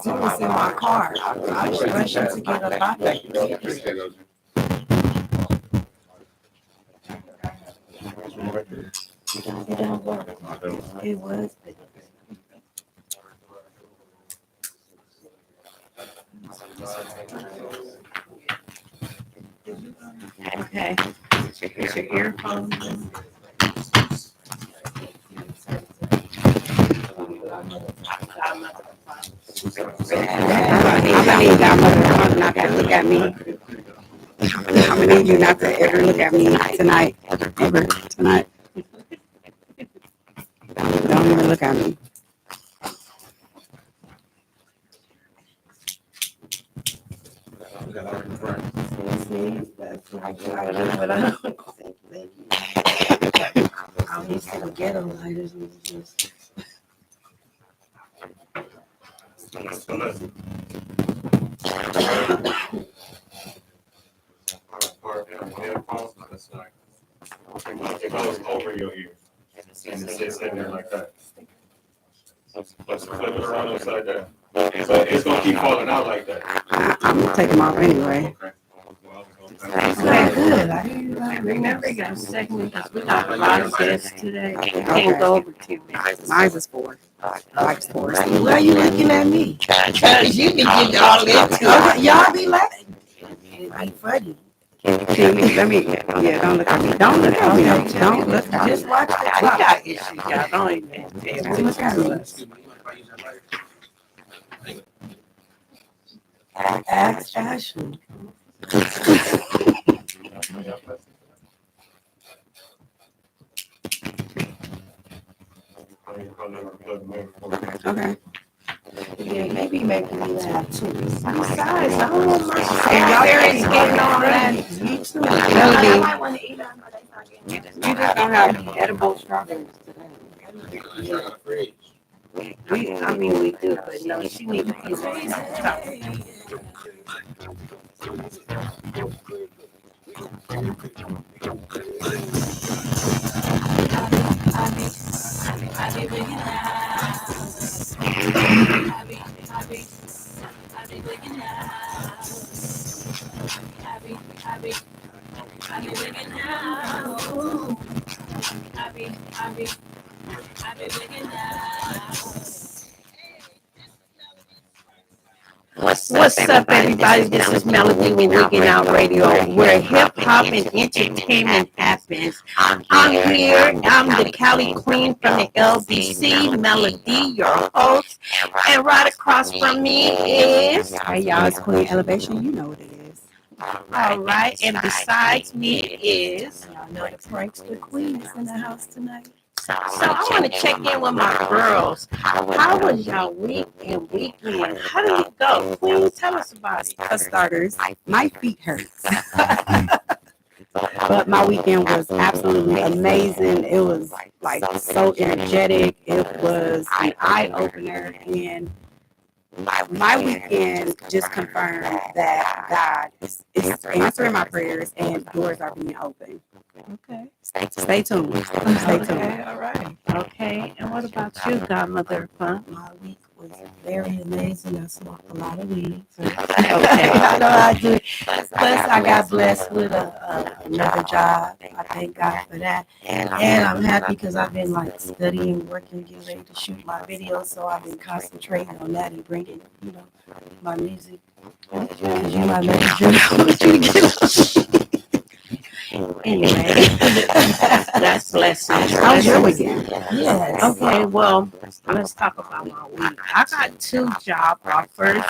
because he was in my car. I was rushing to get a lot. It don't work. It was. Okay. Is your earphone? I'm gonna need Godmother not to look at me. I'm gonna need you not to ever look at me tonight. Ever tonight. Don't even look at me. I used to get them lighters and just. It goes over your ear. And it sits in there like that. Let's flip it around upside down. So it's gonna keep falling out like that. I'm gonna take them off anyway. Okay, good. I hear you. Remember, you got a segment because we got a lot of guests today. Can't go over 2 minutes. Mine is 4. Like 4. Why are you looking at me? Because you be getting all into it. Y'all be laughing. It be funny. Let me, yeah, don't look at me. Don't look at me. Don't look at me. Just watch the We got issues, y'all. Don't even Look at me. Ask Ashley. Okay. Yeah, maybe make me laugh too. Besides, I don't want my And y'all parents getting on that. Me too. Melody, I might want to eat them, but they not getting it. you just don't have edible strawberries today. I mean, we do, but no, she needs to eat some. What's up, everybody? This is Melody with Wigginnout Radio, where hip hop and entertainment happens. I'm here. I'm the Cali Queen from the LBC, Melody, your host. And right across from me is. Hey, y'all, it's Queen Elevation. You know what it is. All right. And besides me is. Y'all know the prankster Queen is in the house tonight. So I want to check in with my girls. How was y'all week and weekend? How did it go? Queen, tell us about it. For starters, my feet hurt. But my weekend was absolutely amazing. It was like so energetic. It was an eye-opener. And my weekend just confirmed that God is answering my prayers and doors are being opened. Okay. Stay tuned. Stay tuned. Okay, all right. Okay, and what about you, Godmother Fun? My week was very amazing. I smoked a lot of weed. Okay. I know I do. Plus, I got blessed with another job. I thank God for that. And I'm happy because I've been like studying, working, getting ready to shoot my videos. So I've been concentrating on that and bringing, my music. Because you my manager. Anyway, that's blessing. How was your weekend? Yes. Okay, well, let's talk about my week. I got 2 job offers.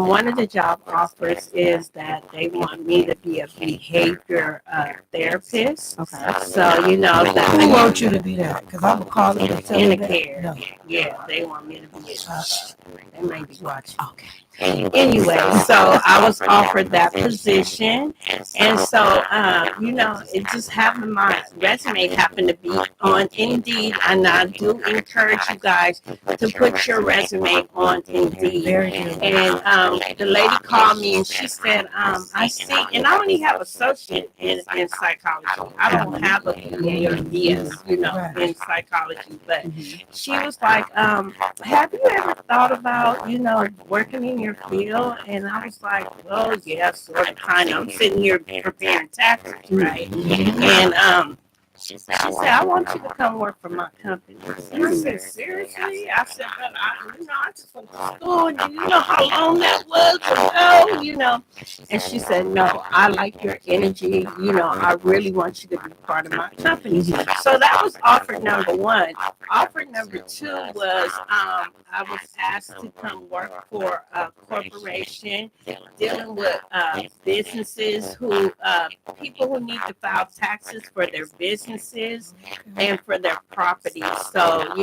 One of the job offers is that they want me to be a behavior therapist. Okay. So, that. Who wants you to be that? Because I'm going to call it In the care. No. Yeah, they want me to be they may be watching. Okay. Anyway, so I was offered that position. And so it just happened. My resume happened to be on Indeed, and I do encourage you guys to put your resume on Indeed. Very good. And the lady called me and she said, I see, and I only have associate in psychology. I don't have a BA or BS, in psychology. But she was like, have you ever thought about, working in your field? And I was like, well, yeah, sort of, kind of. I'm sitting here preparing taxes, right? And she said, I want you to come work for my company. And I said, seriously? I said, but I just went to school, and you know how long that was ago, And she said, no, I like your energy. I really want you to be part of my company. So that was offer number one. Offer number two was I was asked to come work for a corporation dealing with businesses people who need to file taxes for their businesses and for their property. So,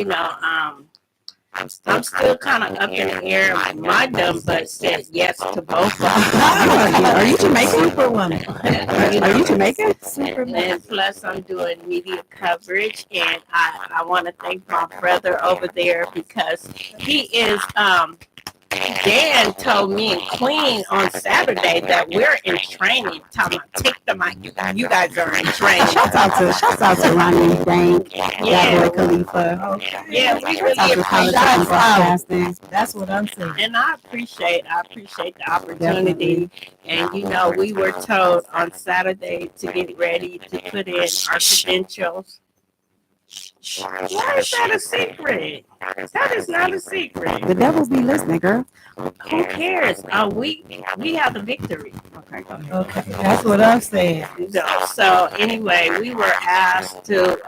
I'm still kind of up in the air. My dumb butt said yes to both of them. Are you Jamaican? Superwoman. Are you Jamaican? And plus, I'm doing media coverage, and I want to thank my brother over there because he is. Dan told me and Queen on Saturday that we're in training. Talking about take the mic. You guys are in training. Shout out to Ronnie Bank, Boy Khalifa. Okay. Yeah, we really appreciate broadcasting. That's what I'm saying. And I appreciate the opportunity. And we were told on Saturday to get ready to put in our credentials. Why is that a secret? That is not a secret. The devil be listening, girl. Who cares? We have the victory. Okay, that's what I'm saying. So anyway, we were asked to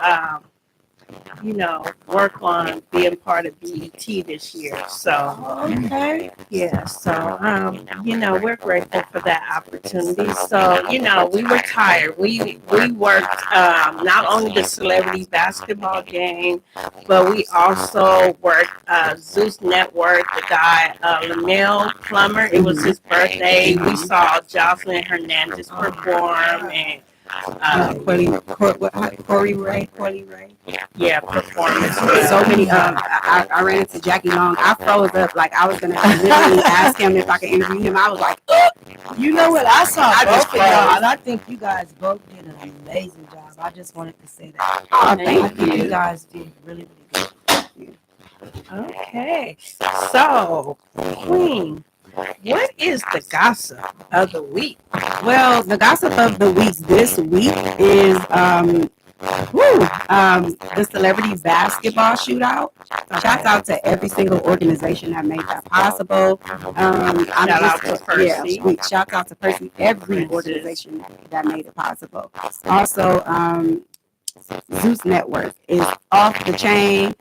work on being part of BET this year. So, yeah, so, we're grateful for that opportunity. So, we were tired. We worked not only the celebrity basketball game, but we also worked Zeus Network, the guy, Linnell Plummer. It was his birthday. We saw Jocelyn Hernandez perform and Corey Ray. Yeah, performance. So many. I ran into Jackie Long. I froze up like I was gonna literally ask him if I could interview him. I was like, you know what? I saw both of y'all, and I think you guys both did an amazing job. I just wanted to say that. Thank you guys did really, really good. Okay, so Queen, what is the gossip of the week? Well, the gossip of the week this week is the celebrity basketball shootout. Shouts out to every single organization that made that possible. Shout out to Percy. Yeah, shout out to Percy, every organization that made it possible. Also, Zeus Network is off the chain.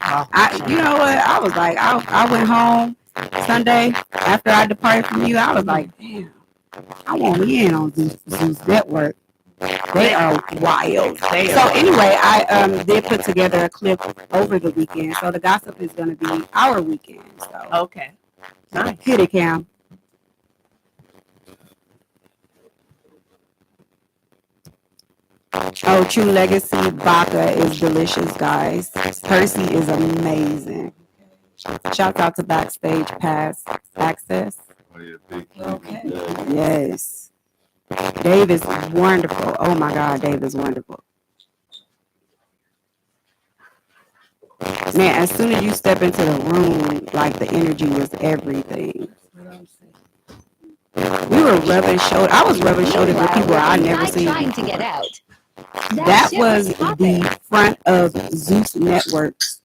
You know what? I was like, I went home Sunday after I departed from you. I was like, damn, I want me in on Zeus Network. They are wild. So anyway, I did put together a clip over the weekend. So the gossip is going to be our weekend. So okay, nice. Hit it, Cam. Oh, True Legacy Baca is delicious, guys. Percy is amazing. Shout out to Backstage Pass Access. Okay. Yes. Dave is wonderful. Oh my God, Dave is wonderful. Man, as soon as you step into the room, like the energy was everything. We were rubbing shoulders. I was rubbing shoulders with people I never seen. Trying to get out. That was the front of Zeus Network's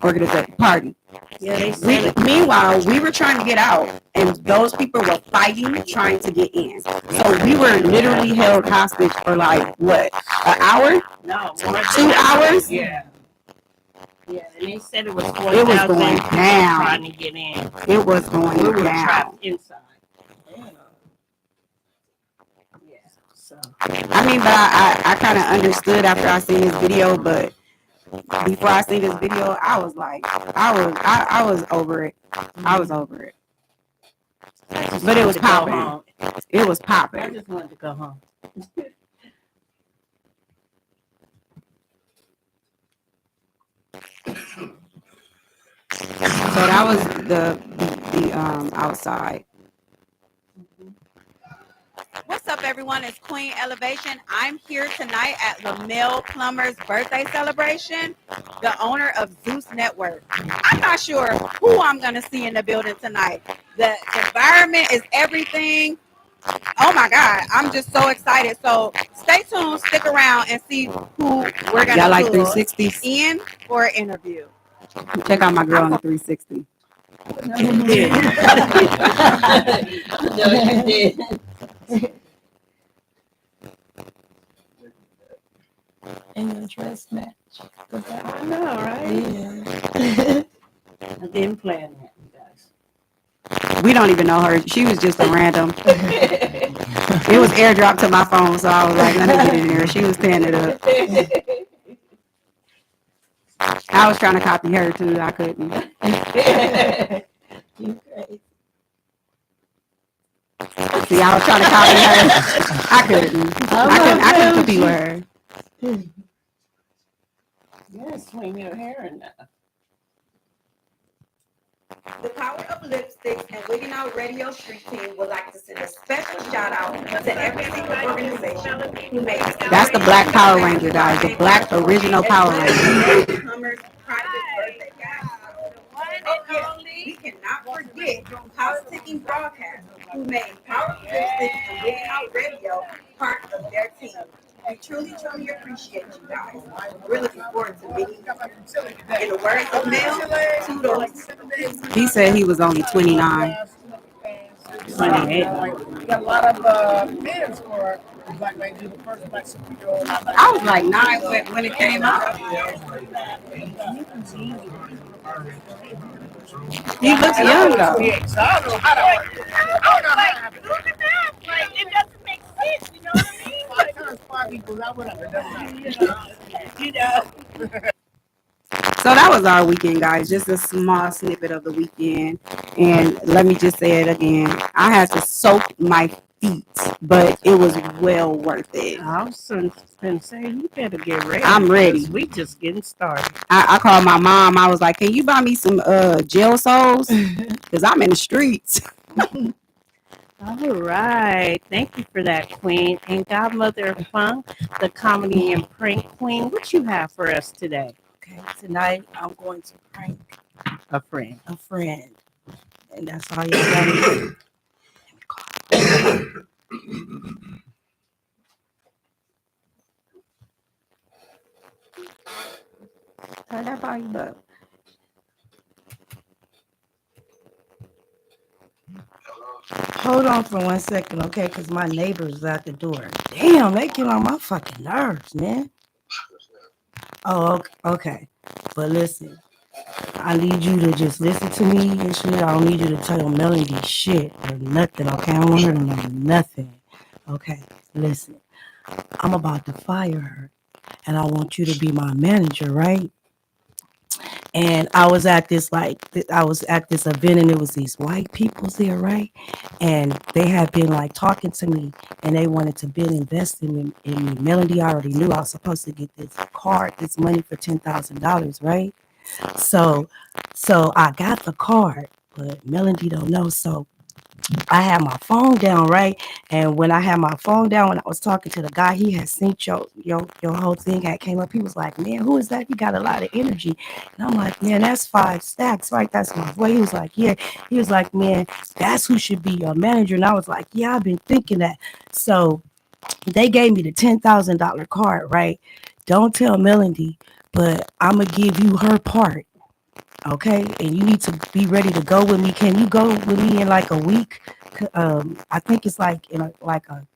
organization party. Yeah, Meanwhile, we were trying to get out, and those people were fighting, trying to get in. So we were literally held hostage for like what, an hour? No, 2 hours? Yeah. Yeah, and they said it was 4,000 going down. Trying to get in. It was going We were down. trapped inside. Yeah. So. I mean, but I kind of understood after I seen this video, but before I seen this video, I was like, I was over it. I was over it. But it was popping. It was I popping. just wanted to go home. So that was the outside. What's up, everyone? It's Queen Elevation. I'm here tonight at LaMille Plummer's birthday celebration, the owner of Zeus Network. I'm not sure who I'm going to see in the building tonight. The environment is everything. Oh my God, I'm just so excited. So stay tuned, stick around, and see who we're going Y'all like to pull 360s? in for an interview. Check out my girl on the 360. No, you did. No, you did. And your dress match. I know, right? Yeah. I didn't plan that, you guys. We don't even know her. She was just a random. It was airdropped to my phone, so I was like, let me get in there. She was tearing it up. I was trying to copy her too. I couldn't. You crazy. See, I was trying to copy her. I couldn't. I couldn't compete with her. Yeah, swing your hair in that. The Power of Lipsticks and Wigginnout Radio Street Team would like to send a special shout out to every single organization who made That's the Black Power Ranger, guys. The Black original Power Ranger. Plummer's private birthday, guys. Oh, yeah. We cannot forget Politicking Broadcast, who made Power of Lipsticks and Wigginnout Radio part of their team. We truly, truly appreciate you guys. We're looking forward to meeting you. In the words of Mel, toodles. He said he was only 29. 28. Got a lot of fans for Black Ranger, the first Black superhero. I was like 9 when it came out. He looks young though. Yeah, so I don't know how that works. I don't know how that happens. Like, it doesn't make sense, you know what I mean? 5 times 5 equals that, whatever. It doesn't matter. You know. So that was our weekend, guys. Just a small snippet of the weekend. And let me just say it again. I had to soak my feet, but it was well worth it. I was going to say, you better get ready. I'm ready. because We just getting started. I called my mom. I was like, can you buy me some gel soles? Because I'm in the streets. All right. Thank you for that, Queen. And Godmother of Fun, the comedy and prank queen, what you have for us today? Okay, tonight I'm going to prank A friend. a friend. And that's all you gotta do. Turn that volume up. Hold on for 1 second, okay? Because my neighbor's at the door. Damn, they get on my fucking nerves, man. Oh, okay. But listen, I need you to just listen to me and shit. I don't need you to tell Melody shit or nothing, okay? I don't want her to know nothing. Okay, listen. I'm about to fire her, and I want you to be my manager, right? And I was at this event, and it was these white people there, right? And they had been like talking to me, and they wanted to been investing in me. Melody already knew I was supposed to get this money for $10,000, right? So I got the card, but Melody don't know. So I had my phone down, right? And when I had my phone down, when I was talking to the guy, he had seen your whole thing had came up. He was like, man, who is that? He got a lot of energy. And I'm like, man, that's 5 stacks, right? That's my boy. He was like, yeah. He was like, man, that's who should be your manager. And I was like, yeah, I've been thinking that. So they gave me the $10,000 card, right? Don't tell Melody, but I'm going to give you her part. Okay, and you need to be ready to go with me. Can you go with me in like a week? I think it's like in like a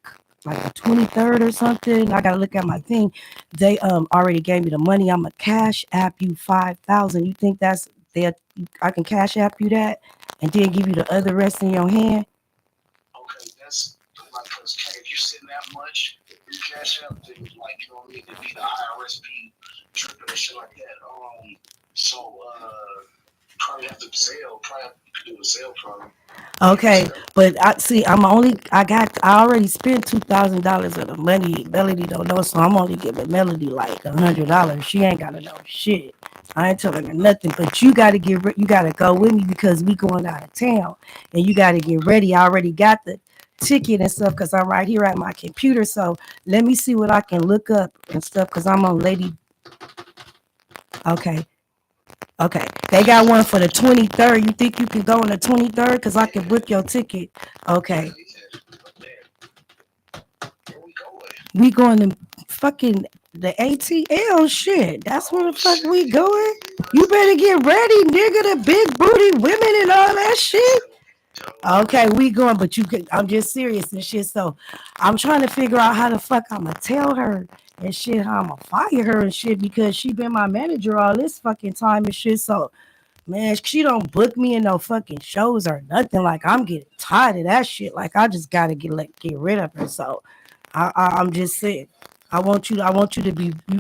23rd or something. I gotta look at my thing. They already gave me the money. I'm a cash app you 5,000. You think that's there? I can cash app you that, and then give you the other rest in your hand. Okay, that's like, because if you send that much, you cash out, then like you don't need to be the IRS be tripping and shit like that. So probably have to Zelle. Probably have to do a Zelle probably. Okay, but I already spent $2,000 of the money. Melody don't know, so I'm only giving Melody like $100. She ain't gotta know shit. I ain't telling her nothing, but you gotta you gotta go with me because we going out of town, and you gotta get ready. I already got the ticket and stuff because I'm right here at my computer. So let me see what I can look up and stuff because I'm on Lady. Okay. Okay, they got one for the 23rd. You think you can go on the 23rd? Because I can book your ticket. Okay. We going to fucking the ATL shit. That's where the fuck we going. You better get ready, nigga. The big booty women and all that shit. Okay, we going, but I'm just serious and shit. So I'm trying to figure out how the fuck I'm going to tell her and shit, how I'm going to fire her and shit because she been my manager all this fucking time and shit. So, man, she don't book me in no fucking shows or nothing. Like, I'm getting tired of that shit. Like, I just got to get rid of her. So I'm just saying, I want you to be, we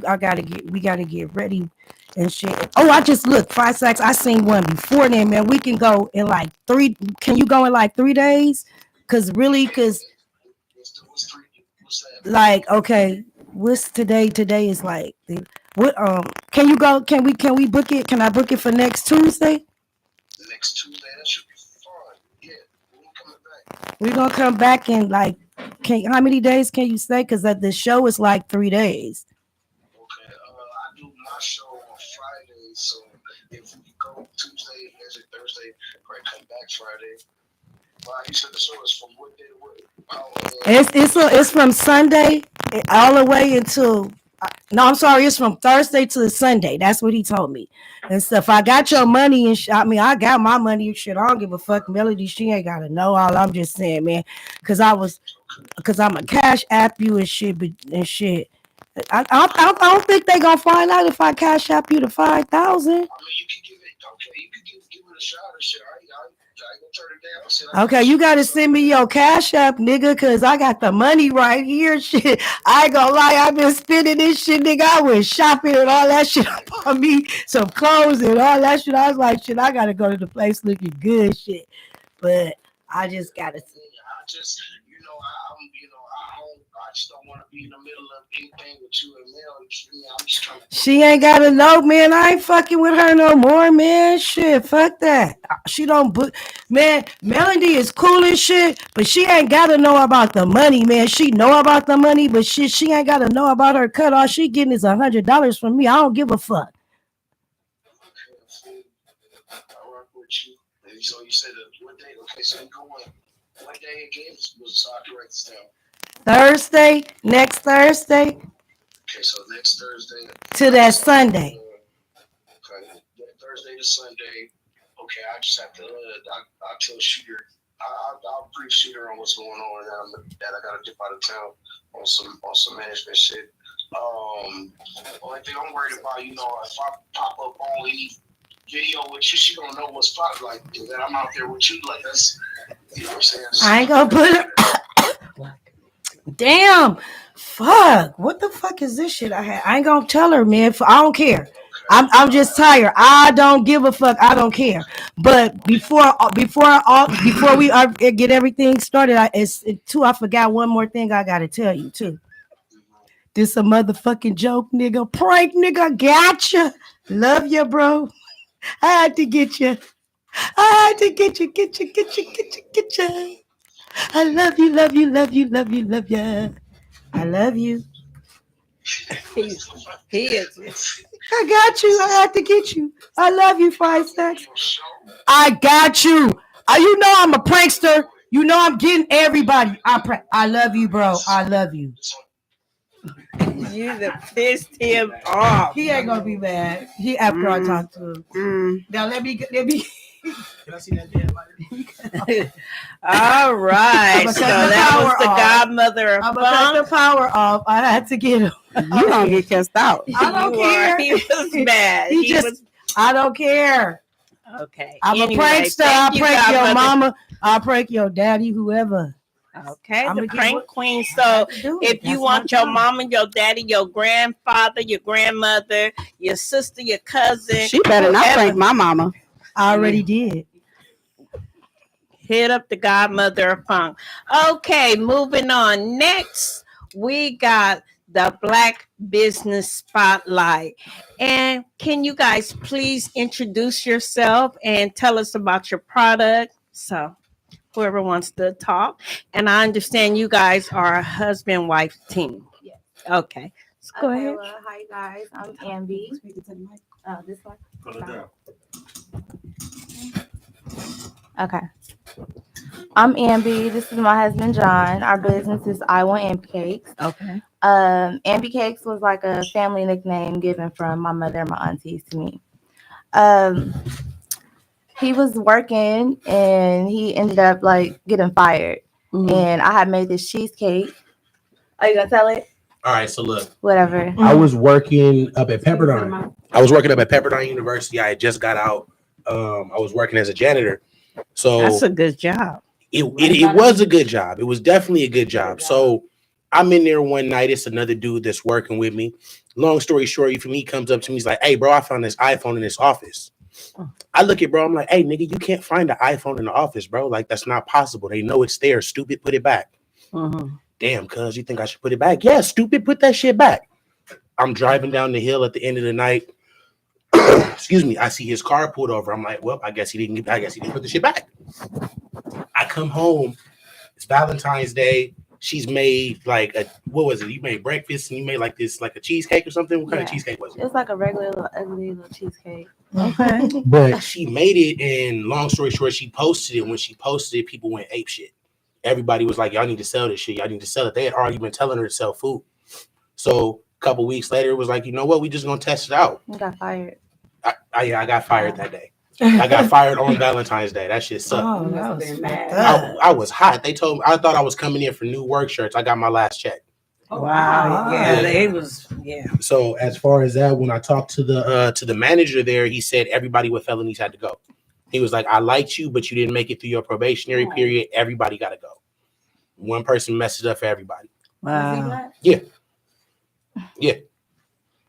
got to get ready and shit. Oh, I just looked 5 seconds. I seen one before then, man. We can go in like 3. Can you go in like 3 days? Cause like, okay, what's today? Today is like what? Can you go? Can we book it? Can I book it for next Tuesday? Next Tuesday, that should be fun. Yeah, we're coming back. We're gonna come back in like. How many days can you stay? Cause the show is like 3 days. Okay, I do my show on Friday, so if we go Tuesday, Wednesday, Thursday, probably come back Friday. You said the show is from what day to what? It's from Sunday all the way until. No, I'm sorry. It's from Thursday to Sunday. That's what he told me and stuff. I got your money and I mean, I got my money and shit. I don't give a fuck. Melody, she ain't gotta know all. I'm just saying, man, because I'm a cash app you and shit, and shit. I don't think they gonna find out if I cash app you the 5,000. I mean, you can give it. Okay, you can give it a shot or shit. I ain't gonna turn it down. Okay, you gotta send me your cash app, nigga, cause I got the money right here. Shit, I ain't gonna lie, I've been spending this shit, nigga. I went shopping and all that shit. I bought me some clothes and all that shit. I was like, shit, I gotta go to the place looking good, shit. But I just gotta. I just, I just don't want to be in the middle of anything with you and Mel. I'm just trying to. She ain't gotta know, man. I ain't fucking with her no more, man. Shit, fuck that. She don't book, man. Melody is cool as shit, but she ain't gotta know about the money, man. She know about the money, but she ain't gotta know about her cut. All she getting is $100 from me. I don't give a fuck. Okay, I work with you. So you said what day? Okay, so you going. What day again? So I can write this down. Thursday, next Thursday. Okay, so next Thursday to that Sunday. Okay, Thursday to Sunday. Okay, I just have to. I'll tell Shooter. I'll brief Shooter on what's going on. That I gotta dip out of town on some management shit. Only thing I'm worried about, if I pop up on any video with you, she gonna know what's popping. Like that I'm out there with you. Like that's, what I'm saying. I ain't gonna put it. Damn, fuck! What the fuck is this shit I had? I ain't gonna tell her, man. I don't care. I'm just tired. I don't give a fuck. I don't care. But before we get everything started, I forgot one more thing I gotta tell you too. This a motherfucking joke, nigga. Prank, nigga. Gotcha. Love you, bro. I had to get you. Get you. I love you. I love you. He is. I got you. I had to get you. I love you, 5 seconds. I got you. You know I'm a prankster. You know I'm getting everybody. I love you, bro. I love you. You done pissed him off. He ain't gonna be mad. After I talk to him. Now let me. Can I see that damn All right. So that was the godmother of I'm gonna cut the power off. I had to get him. You gonna get cussed out. I don't care. He was mad. I don't care. Okay. I'm a prankster. I'll prank your mama. I'll prank your daddy, whoever. Okay, the prank queen. So if you want your mama, your daddy, your grandfather, your grandmother, your sister, your cousin. She better not prank my mama. I already did. Hit up the godmother of funk. Okay, moving on. Next, we got the Black Business Spotlight. And can you guys please introduce yourself and tell us about your product? So, whoever wants to talk. And I understand you guys are a husband-wife team. Yes. Okay. So go ahead. Well, hi guys, I'm Ambi. This one. Pull it down. Okay. I'm Ambi. This is my husband John. Our business is I Want Ambi Cakes. Okay. Ambi Cakes was like a family nickname given from my mother and my aunties to me. He was working and he ended up like getting fired. Mhm. And I had made this cheesecake. Are you gonna tell it? All right, so look, Whatever. I was working up at Pepperdine. I was working up at Pepperdine University. I had just got out. I was working as a janitor. So That's a good job. it was a good job. It was definitely a good job. So I'm in there one night. It's another dude that's working with me. Long story short, he comes up to me. He's like, "Hey, bro, I found this iPhone in this office." I look at bro. I'm like, "Hey, nigga, you can't find an iPhone in the office, bro. Like, that's not possible. They know it's there. Stupid, put it back." Mhm. Damn, cuz, you think I should put it back? Yeah, stupid, put that shit back. I'm driving down the hill at the end of the night. Excuse me. I see his car pulled over. I'm like, well, I guess he didn't put the shit back. I come home. It's Valentine's Day. She's made like what was it? You made breakfast and you made like a cheesecake or something. What kind of cheesecake was it? It was like a regular little ugly little cheesecake. Okay. But she made it, and long story short, she posted it. When she posted it, people went ape shit. Everybody was like, "Y'all need to sell this shit. Y'all need to sell it." They had already been telling her to sell food. So a couple weeks later, it was like, you know what? We just gonna test it out. You got fired. I got fired that day. I got fired on Valentine's Day. That shit sucked. Oh, that was bad. I was hot. They told me, I thought I was coming in for new work shirts. I got my last check. Wow. Yeah, Yeah. it was. Yeah. So as far as that, when I talked to the manager there, he said everybody with felonies had to go. He was like, "I liked you, but you didn't make it through your probationary period. Everybody got to go. One person messed it up for everybody." Wow. Yeah.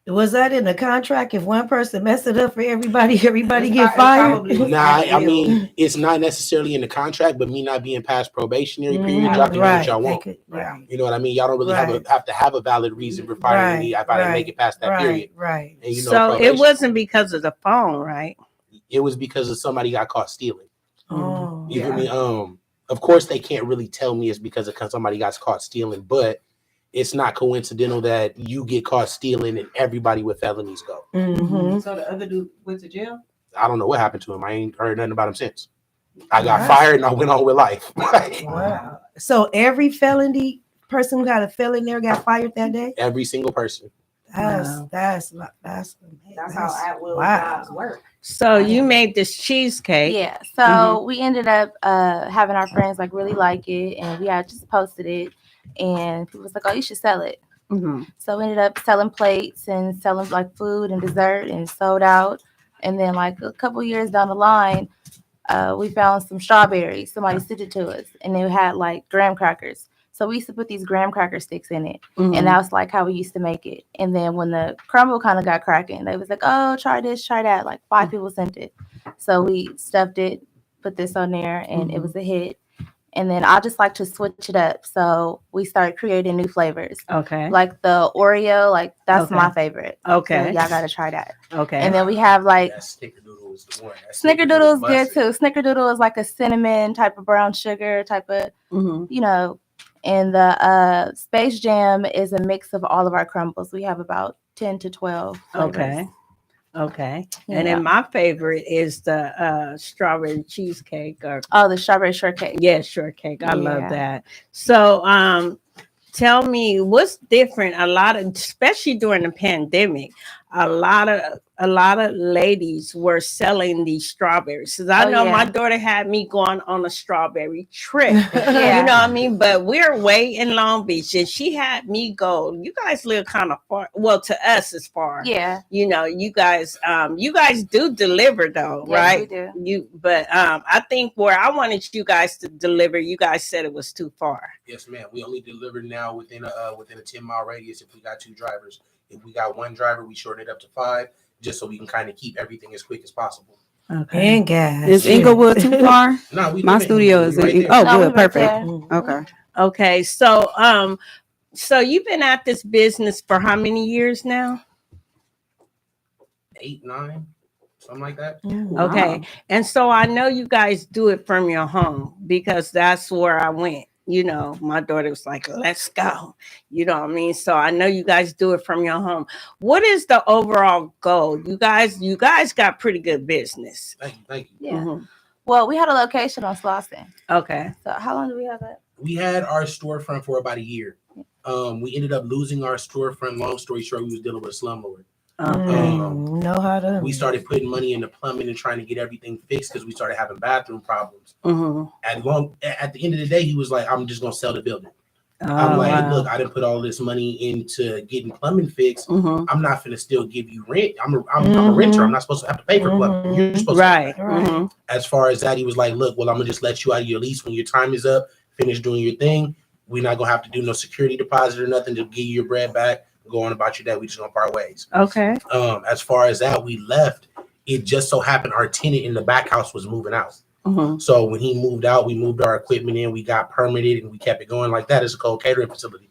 Was that in the contract? If one person messed it up for everybody get fired? Nah, I mean, it's not necessarily in the contract, but me not being past probationary period, y'all can do what y'all want. Right. You know what I mean? Y'all don't really have to have a valid reason for firing me if I didn't make it past that period. Right. And you know, So it probation, wasn't because of the phone, right? it was because of somebody got caught stealing. Oh, You feel me? Of course they can't really tell me it's because somebody got caught stealing, but it's not coincidental that you get caught stealing and everybody with felonies go. Mm-hmm. So the other dude went to jail? I don't know what happened to him. I ain't heard nothing about him since. I got fired and I went on with life. Wow. So every felony person who got a felony there got fired that day? Every single person. That's how at-will jobs work. So you made this cheesecake. Yeah. So we ended up having our friends like really like it, and we had just posted it, and people was like, "Oh, you should sell it." Mm-hmm. So we ended up selling plates and selling like food and dessert, and sold out. And then like a couple years down the line, we found some strawberries. Somebody sent it to us, and they had like graham crackers. So we used to put these graham cracker sticks in it, and that was like how we used to make it. And then when the crumble kind of got cracking, they was like, "Oh, try this, try that." Like 5 people sent it, so we stuffed it, put this on there, and it was a hit. And then I just like to switch it up, so we started creating new flavors. Okay. Like the Oreo, like that's Okay. my favorite. Okay. So y'all gotta try that. Okay. And then we have like That snickerdoodle is the one. That Snickerdoodle is good busted. too. Snickerdoodle is like a cinnamon type of brown sugar type of, you know. And the Space Jam is a mix of all of our crumbles. We have about 10 to 12 flavors. Okay. Yeah. And then my favorite is the strawberry cheesecake. Or the strawberry shortcake. yeah, shortcake. I love Yeah. that. So tell me what's different. Especially during the pandemic, a lot of ladies were selling these strawberries. Cause I know my daughter had me going on a strawberry trip. Yeah. You know what I mean? But we're way in Long Beach, and she had me go. You guys live kind of far. Well, to us it's far. Yeah. You know, you guys do deliver though, Yeah, right? we do. But I think where I wanted you guys to deliver, you guys said it was too far. Yes, ma'am. We only deliver now within a 10-mile radius if we got 2 drivers. If we got 1 driver, we shorten it up to 5, just so we can kind of keep everything as quick as possible. Okay. And gas. Is Yeah. Inglewood too far? No, My studio is in. Oh, No, we good, right perfect. there. Okay. Okay. So you've been at this business for how many years now? 8, 9, something like that. Okay. Wow. And so I know you guys do it from your home because that's where I went. You know, my daughter was like, let's go. You know what I mean? So I know you guys do it from your home. What is the overall goal? You guys got pretty good business. Thank you. Yeah. Well, we had a location on Slauson. Okay. So how long do we have that? We had our storefront for about a year. We ended up losing our storefront. Long story short, we was dealing with a slumlord. Know how to. We started putting money into plumbing and trying to get everything fixed because we started having bathroom problems. At the end of the day, he was like, "I'm just gonna sell the building." I'm like, "Look, I didn't put all this money into getting plumbing fixed. I'm not finna still give you rent. I'm a renter. I'm not supposed to have to pay for plumbing. You're supposed to pay for that." As far as that, he was like, "Look, well, I'm gonna just let you out of your lease when your time is up. Finish doing your thing. We're not gonna have to do no security deposit or nothing to give you your bread back. Go on about your day. We just gonna part ways." Okay. As far as that, we left. It just so happened our tenant in the back house was moving out. So when he moved out, we moved our equipment in. We got permitted and we kept it going like that. It's a cold catering facility.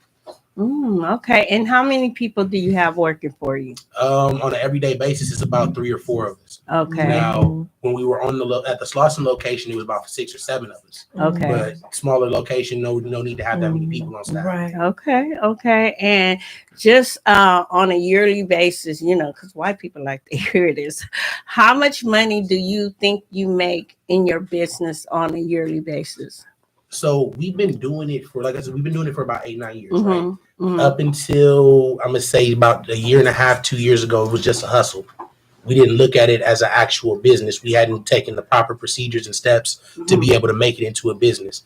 Okay. And how many people do you have working for you? On an everyday basis, it's about 3 or 4 of us. Okay. Now, when we were at the Slauson location, it was about 6 or 7 of us. Okay. But smaller location, no need to have that many people on staff. Right. Okay. And just on a yearly basis, you know, because white people like to hear this, how much money do you think you make in your business on a yearly basis? So we've been doing it for, like I said, we've been doing it for about 8, 9 years, right? Up until, I'm gonna say, about a year and a half, 2 years ago, it was just a hustle. We didn't look at it as an actual business. We hadn't taken the proper procedures and steps to be able to make it into a business.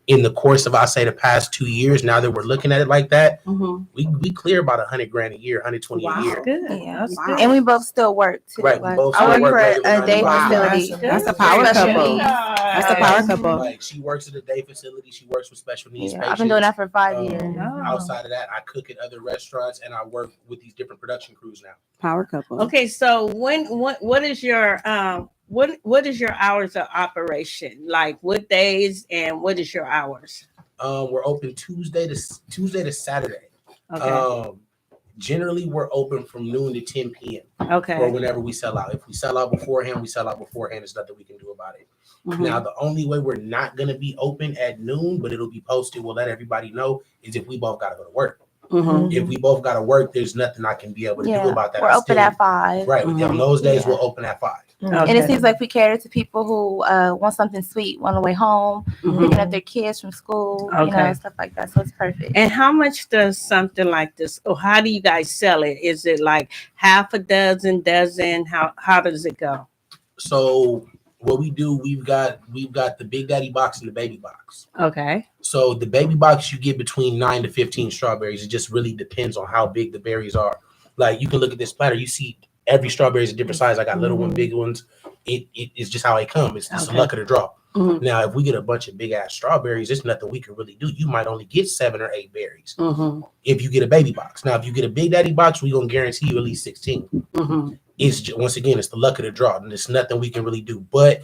In the course of, I say, the past 2 years, now that we're looking at it like that, we clear about $100,000 a year, 120 a year. Good. Yeah. That's Wow. good. And we both still work too. Right, we Like, both I still work work for regular a day 9 to 5. facility. That's a power Special couple. needs. That's a power couple. Like, she works at a day facility. She works with special needs Yeah, patients. I've been doing that for 5 years. Outside of that, I cook at other restaurants and I work with these different production crews now. Power couple. Okay, so what is your what is your hours of operation? Like what days and what is your hours? We're open Tuesday to Saturday. Okay. Generally, we're open from noon to 10 p.m. Okay. Or whenever we sell out. If we sell out beforehand, we sell out beforehand. There's nothing we can do about it. Now, the only way we're not going to be open at noon, but it'll be posted, we'll let everybody know, is if we both got to go to work. If we both got to work, there's nothing I can be able to do about that. We're open at 5. Right. On those days, we'll open at 5. And it seems like we cater to people who want something sweet on the way home, picking up their kids from school, you know, stuff like that. So it's perfect. And how much does something like this, or how do you guys sell it? Is it like half a dozen? How does it go? So what we do, we've got the Big Daddy box and the baby box. Okay. So the baby box, you get between 9 to 15 strawberries. It just really depends on how big the berries are. Like, you can look at this platter, you see every strawberry is a different size. I got little ones, big ones. It's just how they come. It's the luck of the draw. Now, if we get a bunch of big ass strawberries, there's nothing we can really do. You might only get 7 or 8 berries. If you get a baby box. Now, if you get a Big Daddy box, we're gonna guarantee you at least 16. It's just, once again, it's the luck of the draw, and there's nothing we can really do. But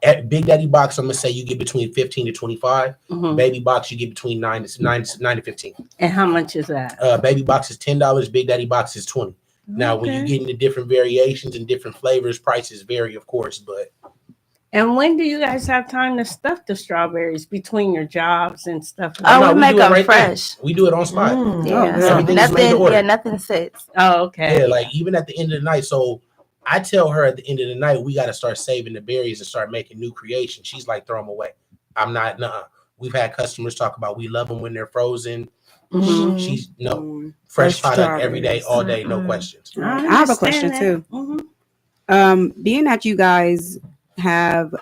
at Big Daddy box, I'm gonna say you get between 15 to 25. Baby box, you get between 9 to 15. And how much is that? Baby box is $10. Big Daddy box is 20. Now, when you get into different variations and different flavors, prices vary, of course. But and when do you guys have time to stuff the strawberries between your jobs and stuff? We make them fresh. We do it on spot. Nothing sits. Oh, okay. Yeah, like even at the end of the night. So I tell her at the end of the night, we got to start saving the berries and start making new creations. She's like, throw them away. I'm not. Nuh-uh. We've had customers talk about we love them when they're frozen. She's fresh product every day, all day, no questions. I have a question too. Being that you guys have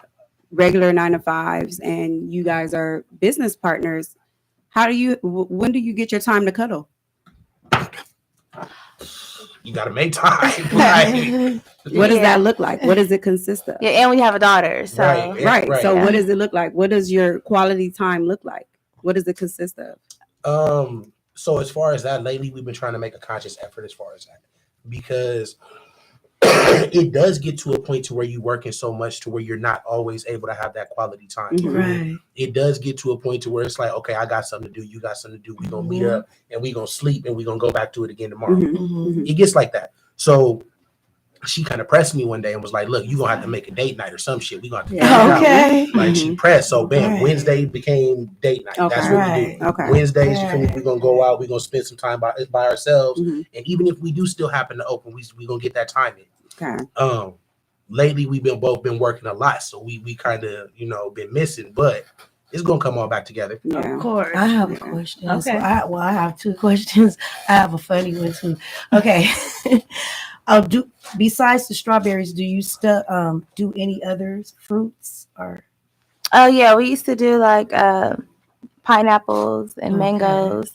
regular 9-to-5s and you guys are business partners, when do you get your time to cuddle? You got to make time. Right? What does that look like? What does it consist of? Yeah, and we have a daughter. So right. So what does it look like? What does your quality time look like? What does it consist of? So as far as that, lately we've been trying to make a conscious effort as far as that, because it does get to a point to where you're working so much to where you're not always able to have that quality time. Right. It does get to a point to where it's like, okay, I got something to do. You got something to do. We're going to meet up and we're going to sleep and we're going to go back to it again tomorrow. It gets like that. So she kind of pressed me one day and was like, look, you're going to have to make a date night or some shit. We're going to have to Okay. Like she pressed. So, bam, Wednesday became date night. That's what we do. Okay. Wednesdays, we're going to go out. We're going to spend some time by ourselves. And even if we do still happen to open, we're going to get that time in. Okay. Lately, we've both been working a lot. So we kind of, been missing. But it's going to come all back together. Yeah. Of course. I have a question. Okay. I have two questions. I have a funny one too. Okay. Besides the strawberries, do you do any other fruits or? Oh yeah, we used to do like pineapples and mangoes,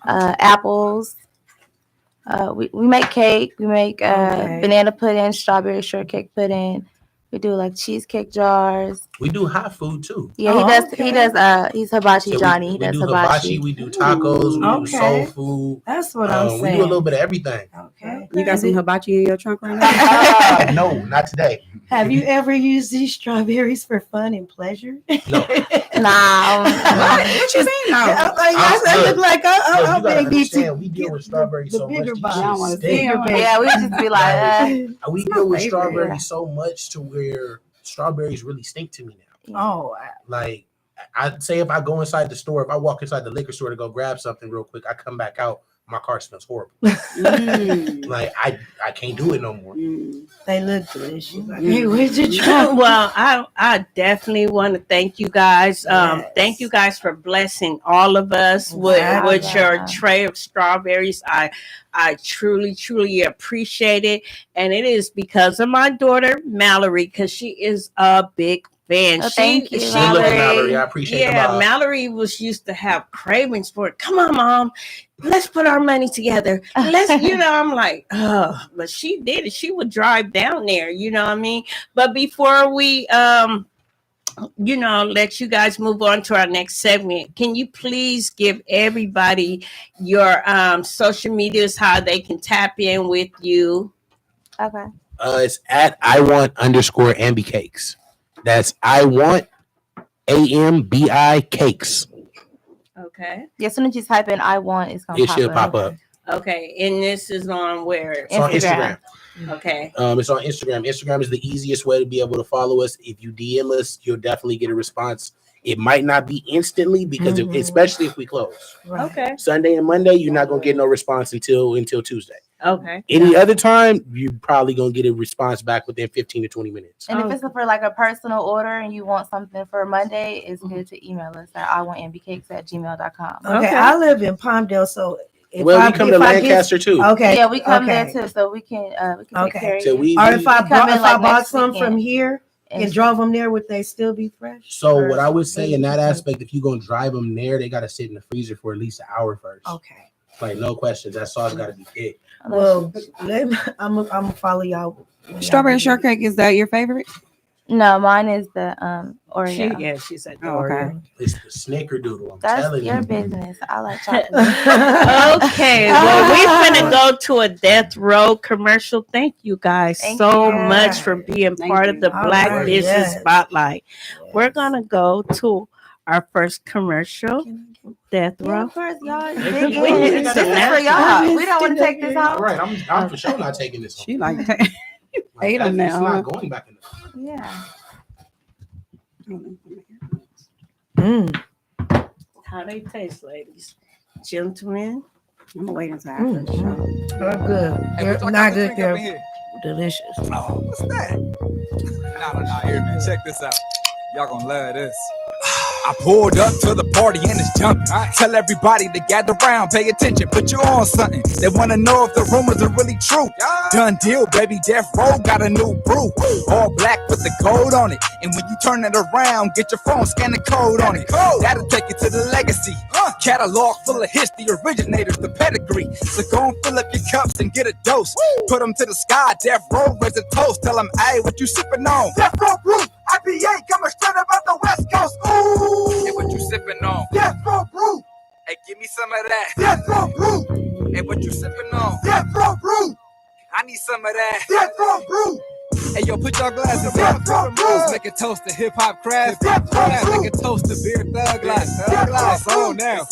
apples. We make cake. We make banana pudding, strawberry shortcake pudding. We do like cheesecake jars. We do hot food too. Yeah, he does. He's hibachi Johnny. He does hibachi. We do tacos. We do soul food. That's what I'm saying. We do a little bit of everything. Okay. You got some hibachi in your trunk right now? No, not today. Have you ever used these strawberries for fun and pleasure? No. Nah. What you mean? No. I look like I'm being beat. We deal with strawberries so much. Yeah, we just be like, we deal with strawberries so much to where strawberries really stink to me now. Oh, like I'd say if I go inside the store, if I walk inside the liquor store to go grab something real quick, I come back out, my car smells horrible. Like I can't do it no more. They look delicious. Hey, where'd you try? Well, I definitely want to thank you guys. Thank you guys for blessing all of us with your tray of strawberries. I truly appreciate it. And it is because of my daughter, Mallory, because she is a big fan. Thank you, Mallory. I appreciate it. Yeah, Mallory used to have cravings for it. Come on, Mom. Let's put our money together. I'm like, oh, but she did it. She would drive down there, you know what I mean? But before we let you guys move on to our next segment, can you please give everybody your social medias, how they can tap in with you? Okay. It's at IWant_Ambi Cakes. That's IWant AMBI Cakes. Okay. Yeah, as soon as you type in I want, it's gonna pop up. Okay, and this is on where? It's on Instagram. Okay. It's on Instagram. Instagram is the easiest way to be able to follow us. If you DM us, you'll definitely get a response. It might not be instantly because especially if we close. Right. Okay. Sunday and Monday, you're not gonna get no response until Tuesday. Okay. Any other time, you're probably gonna get a response back within 15 to 20 minutes. And if it's for like a personal order and you want something for Monday, it's good to email us at iwantambcakes@gmail.com. Okay, I live in Palmdale, so we come to Lancaster too. Okay, yeah, we come there too, so we can take care of you. Or if I bought some from here and drove them there, would they still be fresh? So what I would say in that aspect, if you're gonna drive them there, they gotta sit in the freezer for at least an hour first. Okay. Like no questions, that sauce gotta be thick. Well, I'm gonna follow y'all. Strawberry shortcake, is that your favorite? No, mine is the Oreo. She said Oreo. It's the snickerdoodle. That's your business. I like chocolate. Okay, well, we're gonna go to a Death Row commercial. Thank you guys so much for being part of the Black Business Spotlight. We're gonna go to our first commercial. Death Row. First, y'all. This is for y'all. We don't want to take this out. All right, I'm for sure not taking this. She like ate them now. It's not going back in the. Yeah. How they taste, ladies, gentlemen. I'm gonna wait until after the show. They're good. They're not good. They're delicious. Oh, what's that? Nah, here, man. Check this out. Y'all gonna love this. I pulled up to the party and it's jumping. Tell everybody to gather around, pay attention, put you on something. They wanna know if the rumors are really true. Done deal, baby, Death Row got a new brew. All black with the gold on it. And when you turn it around, get your phone, scan the code on it. That'll take you to the legacy. Catalog full of history, originators, the pedigree. So go and fill up your cups and get a dose. Put them to the sky, Death Row, raise a toast. Tell them, hey, what you sipping on? Death Row brew, IPA, coming straight up out the West Coast. Ooh. Hey, what you sipping on? Death Row brew. Hey, give me some of that. Death Row brew. Hey, what you sipping on? Death Row brew. I need some of that. Death Row Put your glasses on. Make a toast to hip hop craft. Make a toast to beer thug life. Thug life. On now.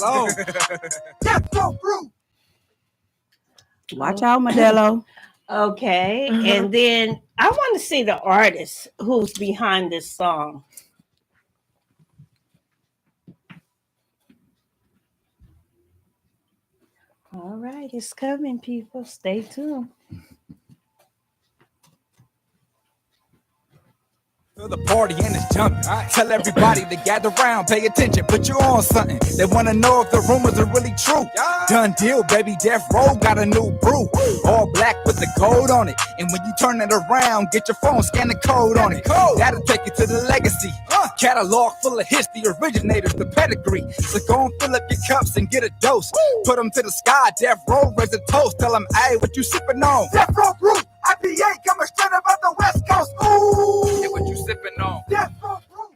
Watch out, Modelo. Okay, and then I want to see the artist who's behind this song. All right, it's coming, people. Stay tuned. The party and it's jumping. Tell everybody to gather round, pay attention, put you on something. They want to know if the rumors are really true. Done deal, baby. Death Row got a new brew. All black with the gold on it. And when you turn it around, get your phone, scan the code on it. That'll take you to the legacy. Catalog full of history, originators, the pedigree. So go and fill up your cups and get a dose. Put them to the sky, Death Row, raise a toast. Tell them, hey, what you sipping on? Death Row brew. IPA coming straight up out the West Coast. Ooh, yeah, what you sipping on? Death Row brew.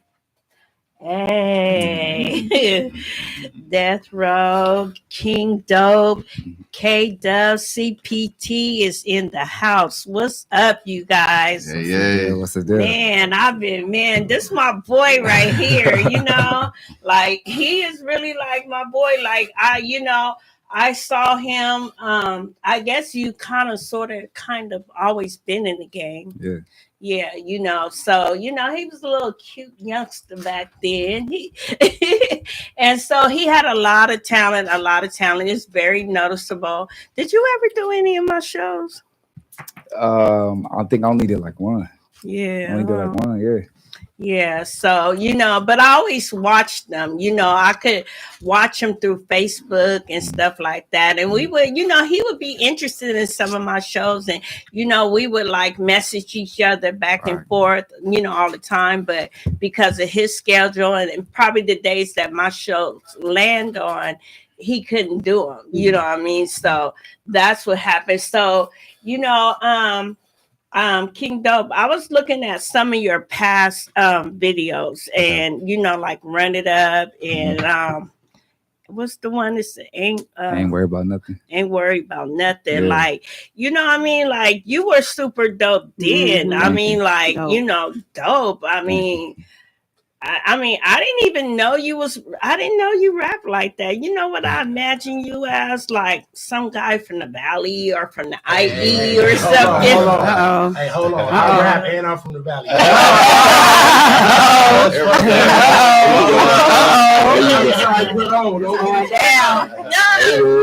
Hey, Death Row, King Dope, K-Dub, CPT is in the house. What's up, you guys? Yeah. What's the deal? Man, this my boy right here, you know? Like, he is really like my boy. Like, I saw him, I guess you kind of always been in the game. Yeah. Yeah, so, he was a little cute youngster back then. And so he had a lot of talent. It's very noticeable. Did you ever do any of my shows? I think I only did like one. Yeah. Only did like one, yeah. Yeah, so, but I always watched them. I could watch them through Facebook and stuff like that. And we would, he would be interested in some of my shows. And, we would like message each other back and forth, all the time. But because of his schedule and probably the days that my shows land on, he couldn't do them. You know what I mean? So that's what happened. So, King Dope, I was looking at some of your past videos and like Run It Up and what's the one that's ain't worried about nothing. Ain't worried about nothing. Yeah. Like, like you were super dope then. I mean, like, dope. I didn't even know I didn't know you rap like that. You know what I imagine you as? Like some guy from the Valley or from the IE or something. Hold on. I rap and I'm from the Valley.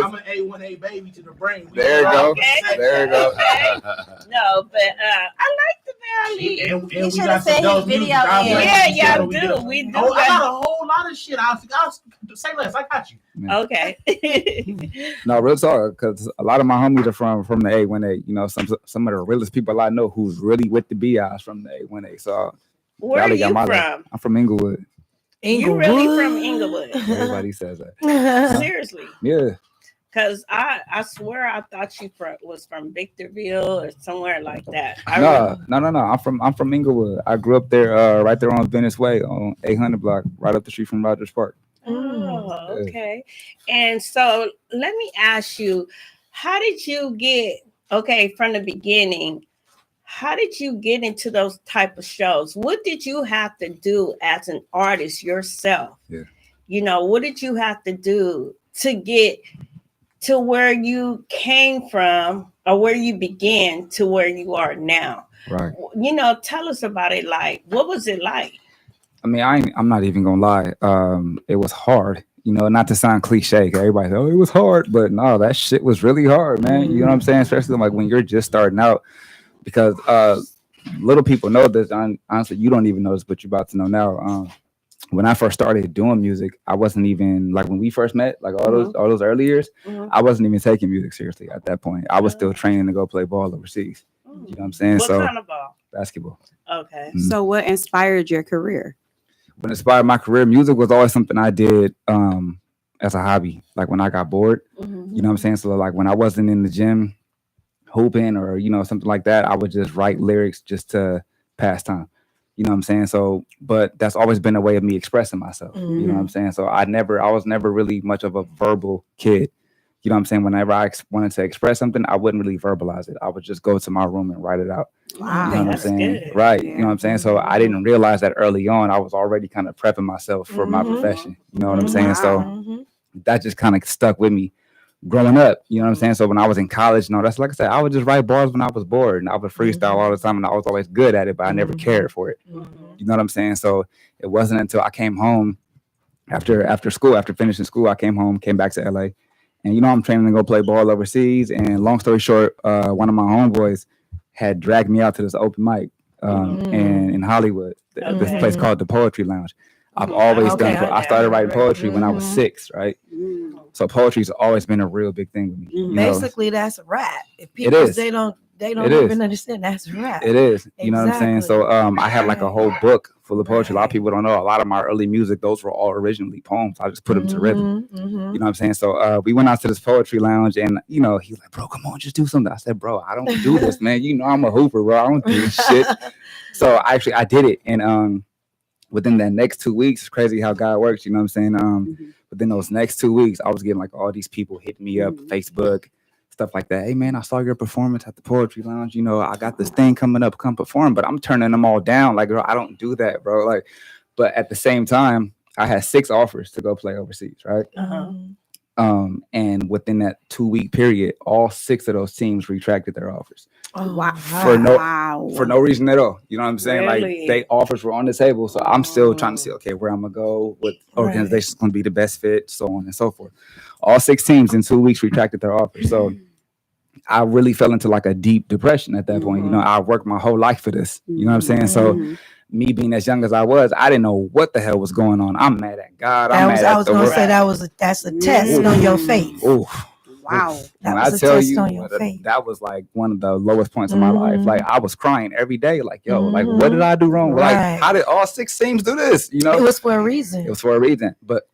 I'm an A1A baby to the brain. There you go. There you go. No, but I like the Valley. And You we should got have said some his dope video music. in. Yeah, we do. I got a whole lot of shit. I'll say less. I got you. Okay. No, real talk, because a lot of my homies are from the A1A. Some of the realest people I know who's really with the BIs from the A1A. So where are you from? I'm from Inglewood. You really from Inglewood? Everybody says that. Seriously? Yeah. Because I swear I thought you was from Victorville or somewhere like that. No. I'm from Inglewood. I grew up there, right there on Venice Way on 800 block, right up the street from Rogers Park. Oh, okay. And so let me ask you, how did you get, from the beginning, how did you get into those type of shows? What did you have to do as an artist yourself? Yeah. What did you have to do to get to where you came from or where you began to where you are now? Right. Tell us about it. Like, what was it like? I mean, I'm not even gonna lie. It was hard, not to sound cliche. Everybody said, it was hard, but no, that shit was really hard, man. You know what I'm saying? Especially like when you're just starting out, because little people know this. Honestly, you don't even know this, but you're about to know now. When I first started doing music, I wasn't even like when we first met, like all those early years, I wasn't even taking music seriously at that point. I was still training to go play ball overseas. You know what I'm saying? What kind of ball? Basketball. Okay. Mm-hmm. So what inspired your career? What inspired my career, music was always something I did as a hobby. Like when I got bored, you know what I'm saying? So like when I wasn't in the gym hooping or, something like that, I would just write lyrics just to pass time. You know what I'm saying? So, but that's always been a way of me expressing myself. You know what I'm saying? So I was never really much of a verbal kid. You know what I'm saying? Whenever I wanted to express something, I wouldn't really verbalize it. I would just go to my room and write it out. Wow, You know what I'm that's saying? good. Right. Yeah. You know what I'm saying? So I didn't realize that early on. I was already kind of prepping myself for my profession. You know what I'm saying? So that just kind of stuck with me growing up. You know what I'm saying? So when I was in college, that's like I said, I would just write bars when I was bored, and I would freestyle all the time, and I was always good at it, but I never cared for it. You know what I'm saying? So it wasn't until I came home after school, after finishing school, I came home, came back to LA. And I'm training to go play ball overseas. And long story short, one of my homeboys had dragged me out to this open mic in Hollywood, this place called the Poetry Lounge. I've always done. I started writing poetry when I was 6, right? So poetry's always been a real big thing with me. You know? Basically, that's a rap. If people they don't even understand that's a rap. It is. You know what I'm saying? So I had like a whole book full of poetry. A lot of people don't know. A lot of my early music, those were all originally poems. I just put them to rhythm. You know what I'm saying? So we went out to this poetry lounge, and he was like, "Bro, come on, just do something." I said, "Bro, I don't do this, man. I'm a hooper, bro. I don't do this shit." So I did it, and within that next 2 weeks, it's crazy how God works. You know what I'm saying? Within those next 2 weeks, I was getting like all these people hitting me up, Facebook, stuff like that. "Hey man, I saw your performance at the Poetry Lounge. I got this thing coming up, come perform." But I'm turning them all down. Like, girl, I don't do that, bro. Like, but at the same time, I had 6 offers to go play overseas, right? And within that 2-week period, all 6 of those teams retracted their offers. Oh, wow. For no reason at all. You know what I'm saying? Really? Like, they offers were on the table. So I'm still trying to see, okay, where I'm gonna go, what organization's gonna be the best fit, so on and so forth. All 6 teams in 2 weeks retracted their offers. So I really fell into like a deep depression at that point. I worked my whole life for this. You know what I'm saying? So me being as young as I was, I didn't know what the hell was going on. I'm mad at God. I was gonna say that's a test on your faith. Wow. That when was I a tell test you, on your faith. that was like one of the lowest points of my life. Like, I was crying every day. Like, yo, like, what did I do wrong? Like, how did all 6 teams do this? It was for a reason. It was for a reason. But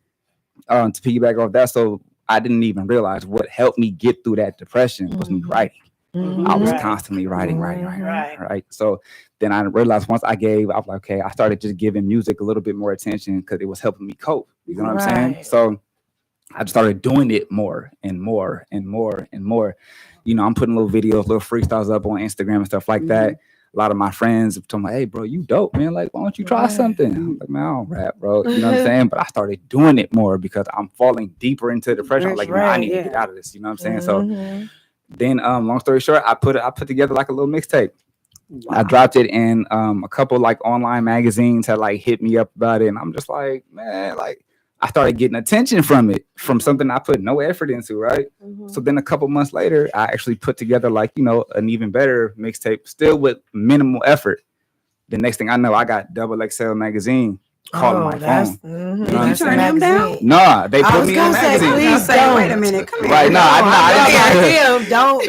to piggyback off that, so I didn't even realize what helped me get through that depression was me writing. I was constantly writing. Right. So then I realized once I was like, okay, I started just giving music a little bit more attention because it was helping me cope. You know what I'm saying? So I just started doing it more and more and more and more. I'm putting little videos, little freestyles up on Instagram and stuff like that. A lot of my friends have told me, "Hey, bro, you dope, man. Like, why don't you try something?" I'm like, "Man, I don't rap, bro." You know what I'm saying? But I started doing it more because I'm falling deeper into depression. I'm like, man, I need to get out of this. You know what I'm saying? So then, long story short, I put together like a little mixtape. I dropped it, and a couple like online magazines had like hit me up about it, and I'm just like, man, like, I started getting attention from it, from something I put no effort into, right? So then a couple months later, I actually put together like, an even better mixtape, still with minimal effort. The next thing I know, I got XXL magazine calling my phone. Did you turn them down? Nah, they put me in the magazine. Please don't. Wait a minute. Come here. Right, I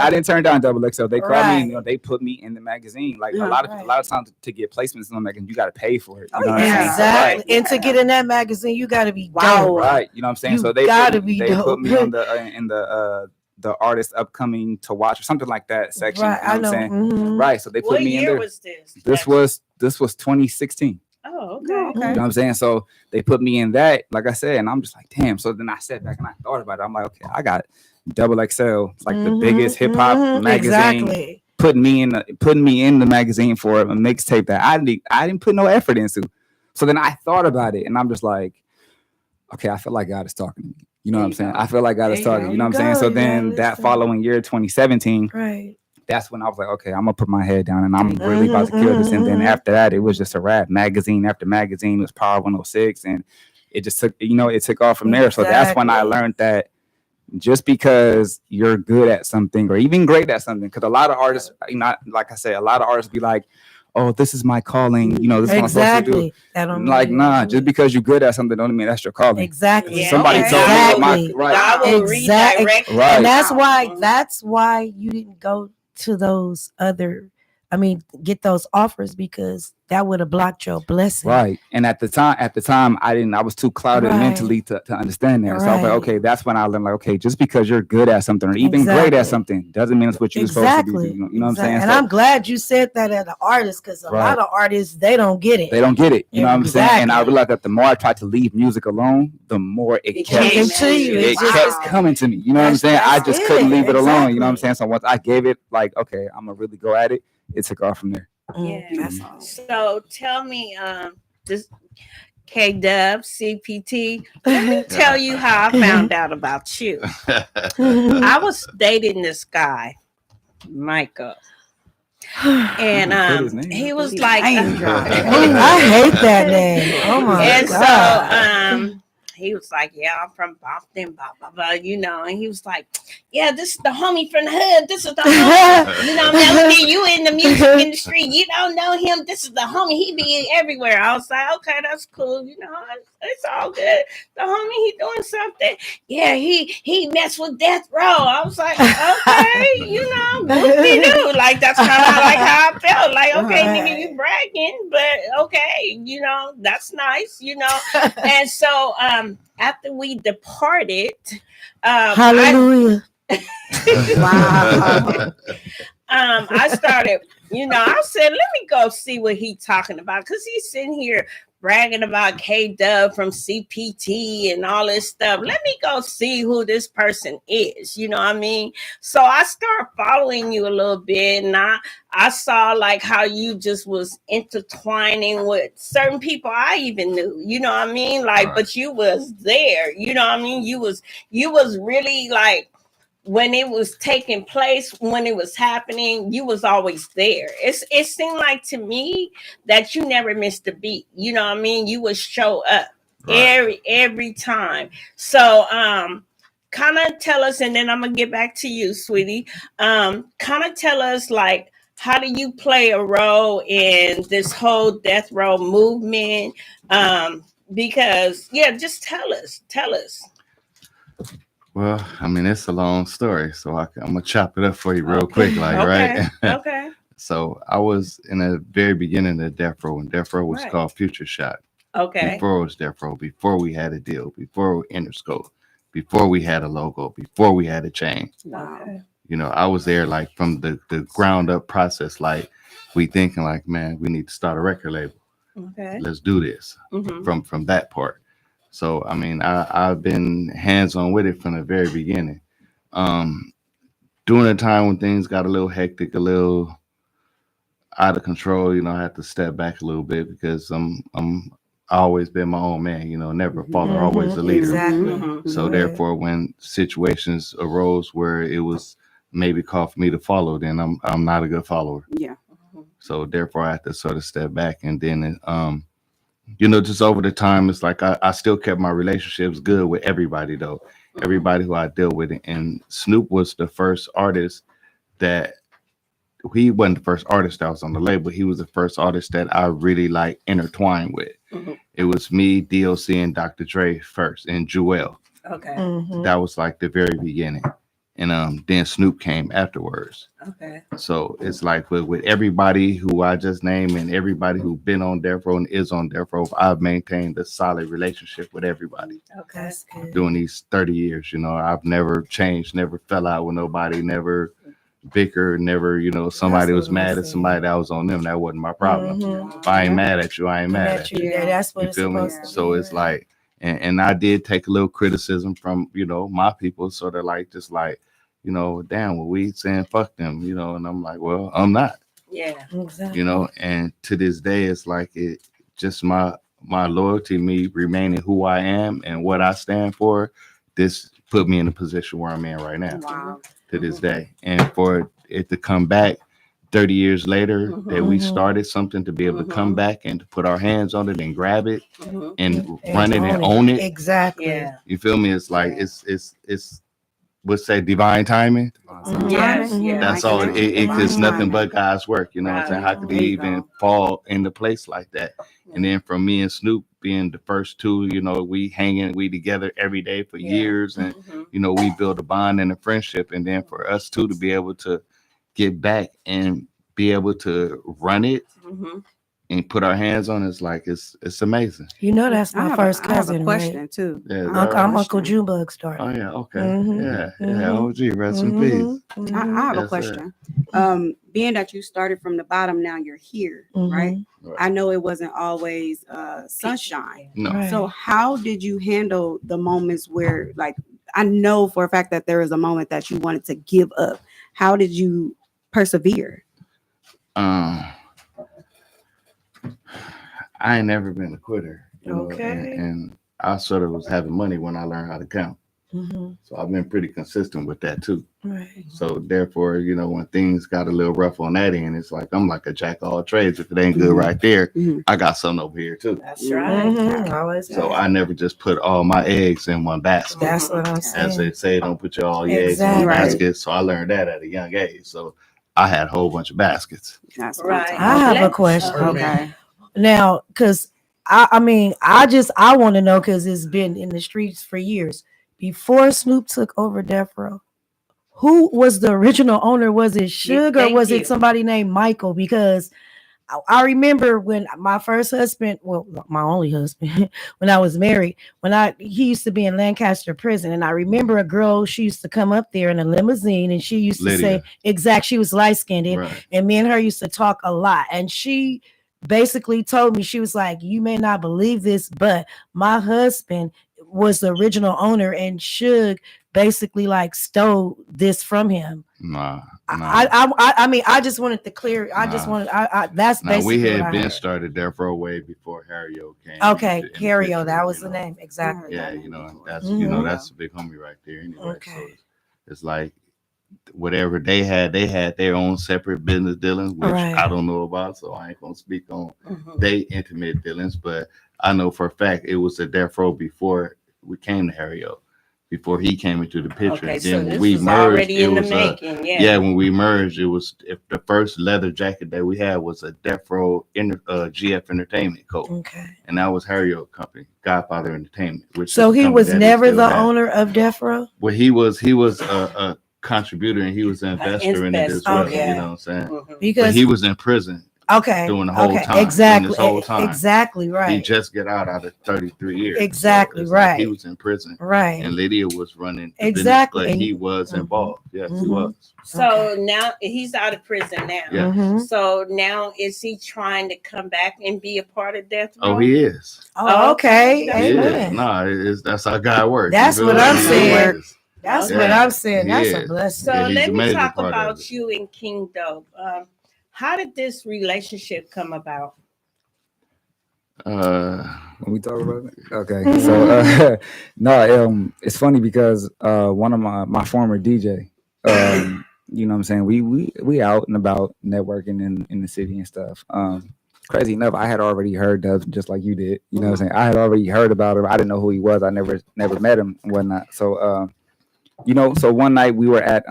didn't turn down XXL. They called me, they put me in the magazine. Like a lot of times to get placements in the magazine, you got to pay for it. You know what I'm saying? Exactly. And to get in that magazine, you got to be dope. Right. You know what I'm saying? So they put me on the artist upcoming to watch or something like that section. Right, you know what I'm saying? Right. So they put me in there. What year was this? This was 2016. Oh, okay. You know what I'm saying? So they put me in that, like I said, and I'm just like, damn. So then I sat back and I thought about it. I'm like, okay, I got XXL. It's like the biggest hip hop magazine. Exactly. Putting me in the magazine for a mixtape that I didn't put no effort into. So then I thought about it, and I'm just like, okay, I feel like God is talking to me. You know what I'm saying? I feel like God is talking. You know what I'm saying? So then that following year, 2017, right. That's when I was like, okay, I'm gonna put my head down and I'm really about to kill this. And then after that, it was just a rap. Magazine after magazine. It was Power 106, and it just took, it took off from there. So that's when I learned that just because you're good at something or even great at something, because a lot of artists, like I said, a lot of artists be like, oh, this is my calling. This is what I'm supposed to do. Like, nah, just because you're good at something don't mean that's your calling. Exactly. Somebody told me God will redirect. Right. And that's why you didn't go to those other, get those offers, because that would have blocked your blessing. Right. And at the time, I was too clouded mentally to understand that. So I was like, okay, that's when I learned, like, okay, just because you're good at something or even great at something doesn't mean it's what you're supposed to be. You know what I'm saying? And I'm glad you said that as an artist, because a lot of artists, they don't get it. They don't get it. You know what I'm saying? And I realized that the more I tried to leave music alone, the more it kept coming to me. You know what I'm saying? I just couldn't leave it alone. You know what I'm saying? So once I gave it, like, okay, I'm gonna really go at it, it took off from there. Yeah. So tell me, this K-Dub, CPT, let me tell you how I found out about you. I was dating this guy, Michael. And he was like, I hate that name. Oh my God. So he was like, yeah, I'm from Boston, blah, blah, blah, you know. And he was like, yeah, this is the homie from the hood. This is the homie. You know, Melody, you in the music industry. You don't know him. This is the homie. He be everywhere. I was like, okay, that's cool. You know, it's all good. The homie, he doing something. Yeah, he messed with Death Row. I was like, okay, you know, whoop-de-doo. Like, that's kind of like how I felt. Like, okay, nigga, you bragging, but okay, you know, that's nice, you know. And so, after we departed, hallelujah. Wow. I started, you know, I said, let me go see what he's talking about, because he's sitting here bragging about K-Dub from CPT and all this stuff. Let me go see who this person is, you know what I mean? So I started following you a little bit, and I saw like how you just was intertwining with certain people I even knew, you know what I mean? Like, but you was there, you know what I mean? You was really like, when it was taking place, when it was happening, you was always there. It seemed like to me that you never missed a beat. You know what I mean? You would show up every time. So kind of tell us, and then I'm gonna get back to you, sweetie. Kind of tell us, like, how do you play a role in this whole death row movement? Because just tell us. Well, I mean, it's a long story, so I'm gonna chop it up for you real quick, like, right? Okay. So I was in the very beginning of Death Row, and Death Row was called Future Shot. Okay. Before it was Death Row, before we had a deal, before Interscope, before we had a logo, before we had a chain. Wow. You know, I was there like from the ground up process, like we thinking like, man, we need to start a record label. Okay. Let's do this from that part. So, I mean, I've been hands-on with it from the very beginning. During a time when things got a little hectic, a little out of control, you know, I had to step back a little bit, because I always been my own man, you know, never a follower, always a leader. Exactly. So therefore, when situations arose where it was maybe called for me to follow, then I'm not a good follower. Yeah. So therefore, I had to sort of step back, and then you know, just over the time, it's like I still kept my relationships good with everybody, though. Everybody who I deal with. And Snoop was the first artist that, he wasn't the first artist that was on the label. He was the first artist that I really like intertwined with. It was me, DLC, and Dr. Dre first, and Jewel. Okay. That was like the very beginning. And then Snoop came afterwards. Okay. So it's like with everybody who I just named and everybody who's been on Death Row and is on Death Row, I've maintained a solid relationship with everybody. Okay. That's good. During these 30 years, you know, I've never changed, never fell out with nobody, never bickered, never, you know, somebody was mad at somebody that was on them. That wasn't my problem. If I ain't mad at you, I ain't mad at you. Yeah, that's what You it's feel me? supposed to So be. it's like, and I did take a little criticism from, you know, my people, sort of like, just like, you know, damn, well, we saying fuck them, you know, and I'm like, well, I'm not. Yeah. Exactly. You know, and to this day, it's like it just my loyalty, me remaining who I am and what I stand for. This put me in the position where I'm in right now. Wow. To this day, and for it to come back 30 years later, that we started something, to be able to come back and to put our hands on it and grab it and run it and own it. Exactly. Yeah. You feel me? It's like it's what's say divine timing. Yes. Yeah. That's all. It is nothing but God's work. You know what I'm saying? How could he even fall into place like that? And then from me and Snoop being the first two, you know, we together every day for years, and you know, we build a bond and a friendship. And then for us two to be able to get back and be able to run it, and put our hands on it, it's like it's amazing. You know, that's my first I have cousin, a question right? too. Yeah, I'm Uncle Junebug's daughter. Oh yeah, okay. Mm-hmm. Yeah, OG, rest in peace. I have a Yes, question. Being that you started from the bottom, now you're here, right? Right. I know it wasn't always sunshine. No. Right. So how did you handle the moments where, like, I know for a fact that there was a moment that you wanted to give up. How did you persevere? I ain't never been a quitter. You know, Okay. and I sort of was having money when I learned how to count. So I've been pretty consistent with that too. Right. So therefore, you know, when things got a little rough on that end, it's like I'm like a jack of all trades. If it ain't good right there, I got something over here too. That's right. Always. So I never just put all my eggs in one basket. That's what I'm saying. As they say, don't put all your eggs in one basket. So I learned that at a young age. So I had a whole bunch of baskets. That's right. I have a question. Okay. Now, because I want to know, because it's been in the streets for years. Before Snoop took over Death Row, who was the original owner? Was it Suge or was it somebody named Michael? Because I remember when my first husband, well, my only husband, when I was married, he used to be in Lancaster prison, and I remember a girl, she used to come up there in a limousine, and she used to say, she was light skinned, and me and her used to talk a lot, and she basically told me, she was like, you may not believe this, but my husband was the original owner, and Suge basically like stole this from him. I mean, I just wanted to clear. I just wanted. That's basically. We had been started Death Row way before Harry-O came. Okay, Harry-O, that was the name, exactly. Yeah, you know, that's that's a big homie right there. Anyway, okay. So it's like whatever they had their own separate business dealings, which I don't know about, so I ain't gonna speak on their intimate dealings. But I know for a fact it was a Death Row before we came to Harry-O. Before he came into the picture, Okay, and so then this when we was merged, already in the making, when we merged, it was the first leather jacket that we had was a Death Row GF Entertainment coat, and that was Harry-O Company, Godfather Entertainment. Which so he was never the owner of Death Row. Well, he was a contributor and he was an investor in it as well. You know what I'm saying? Because but he was in prison. During the whole time. Exactly. This whole time. Exactly right. He just got out of 33 years. Exactly so right. Like he was in prison. Right. And Lydia was running. Exactly. Business, but he was involved. Yes, he was. So now he's out of prison now. Yeah. So now is he trying to come back and be a part of Death Row? Oh, he is. Oh, okay. Yeah. That's how God works. That's what I'm saying. That's what I'm saying. That's a blessing. So let me talk about you and King Dope. How did this relationship come about? When we talk about it? Okay. So it's funny because one of my former DJ, you know what I'm saying, we out and about networking in the city and stuff. Crazy enough, I had already heard Dubs just like you did. You know what I'm saying? I had already heard about him. I didn't know who he was. I never met him and whatnot. So so one night we were at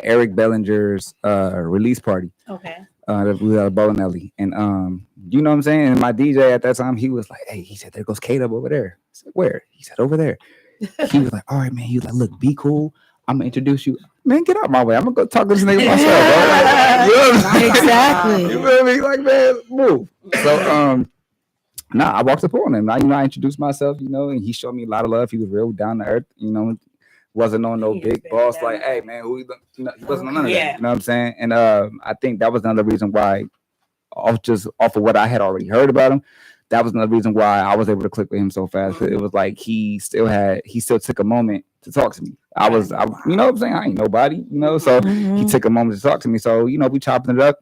Eric Bellinger's release party. Okay. We were at a bowling alley, and you know what I'm saying. And my DJ at that time, he was like, "Hey," he said, "There goes K-Dub over there." I said, "Where?" He said, "Over there." He was like, "All right, man." He was like, "Look, be cool. I'm gonna introduce you." Man, get out my way. I'm gonna go talk to this nigga myself. Bro. Like, exactly. You feel me? Like, man, move. So I walked up on him. I introduced myself, and he showed me a lot of love. He was real down to earth, wasn't on no big boss like, hey man, who he wasn't on none of that. You know what I'm saying? And I think that was another reason why, off of what I had already heard about him, that was another reason why I was able to click with him so fast. It was like he still took a moment to talk to me. You know what I'm saying? I ain't nobody, so he took a moment to talk to me. So, we chopping it up.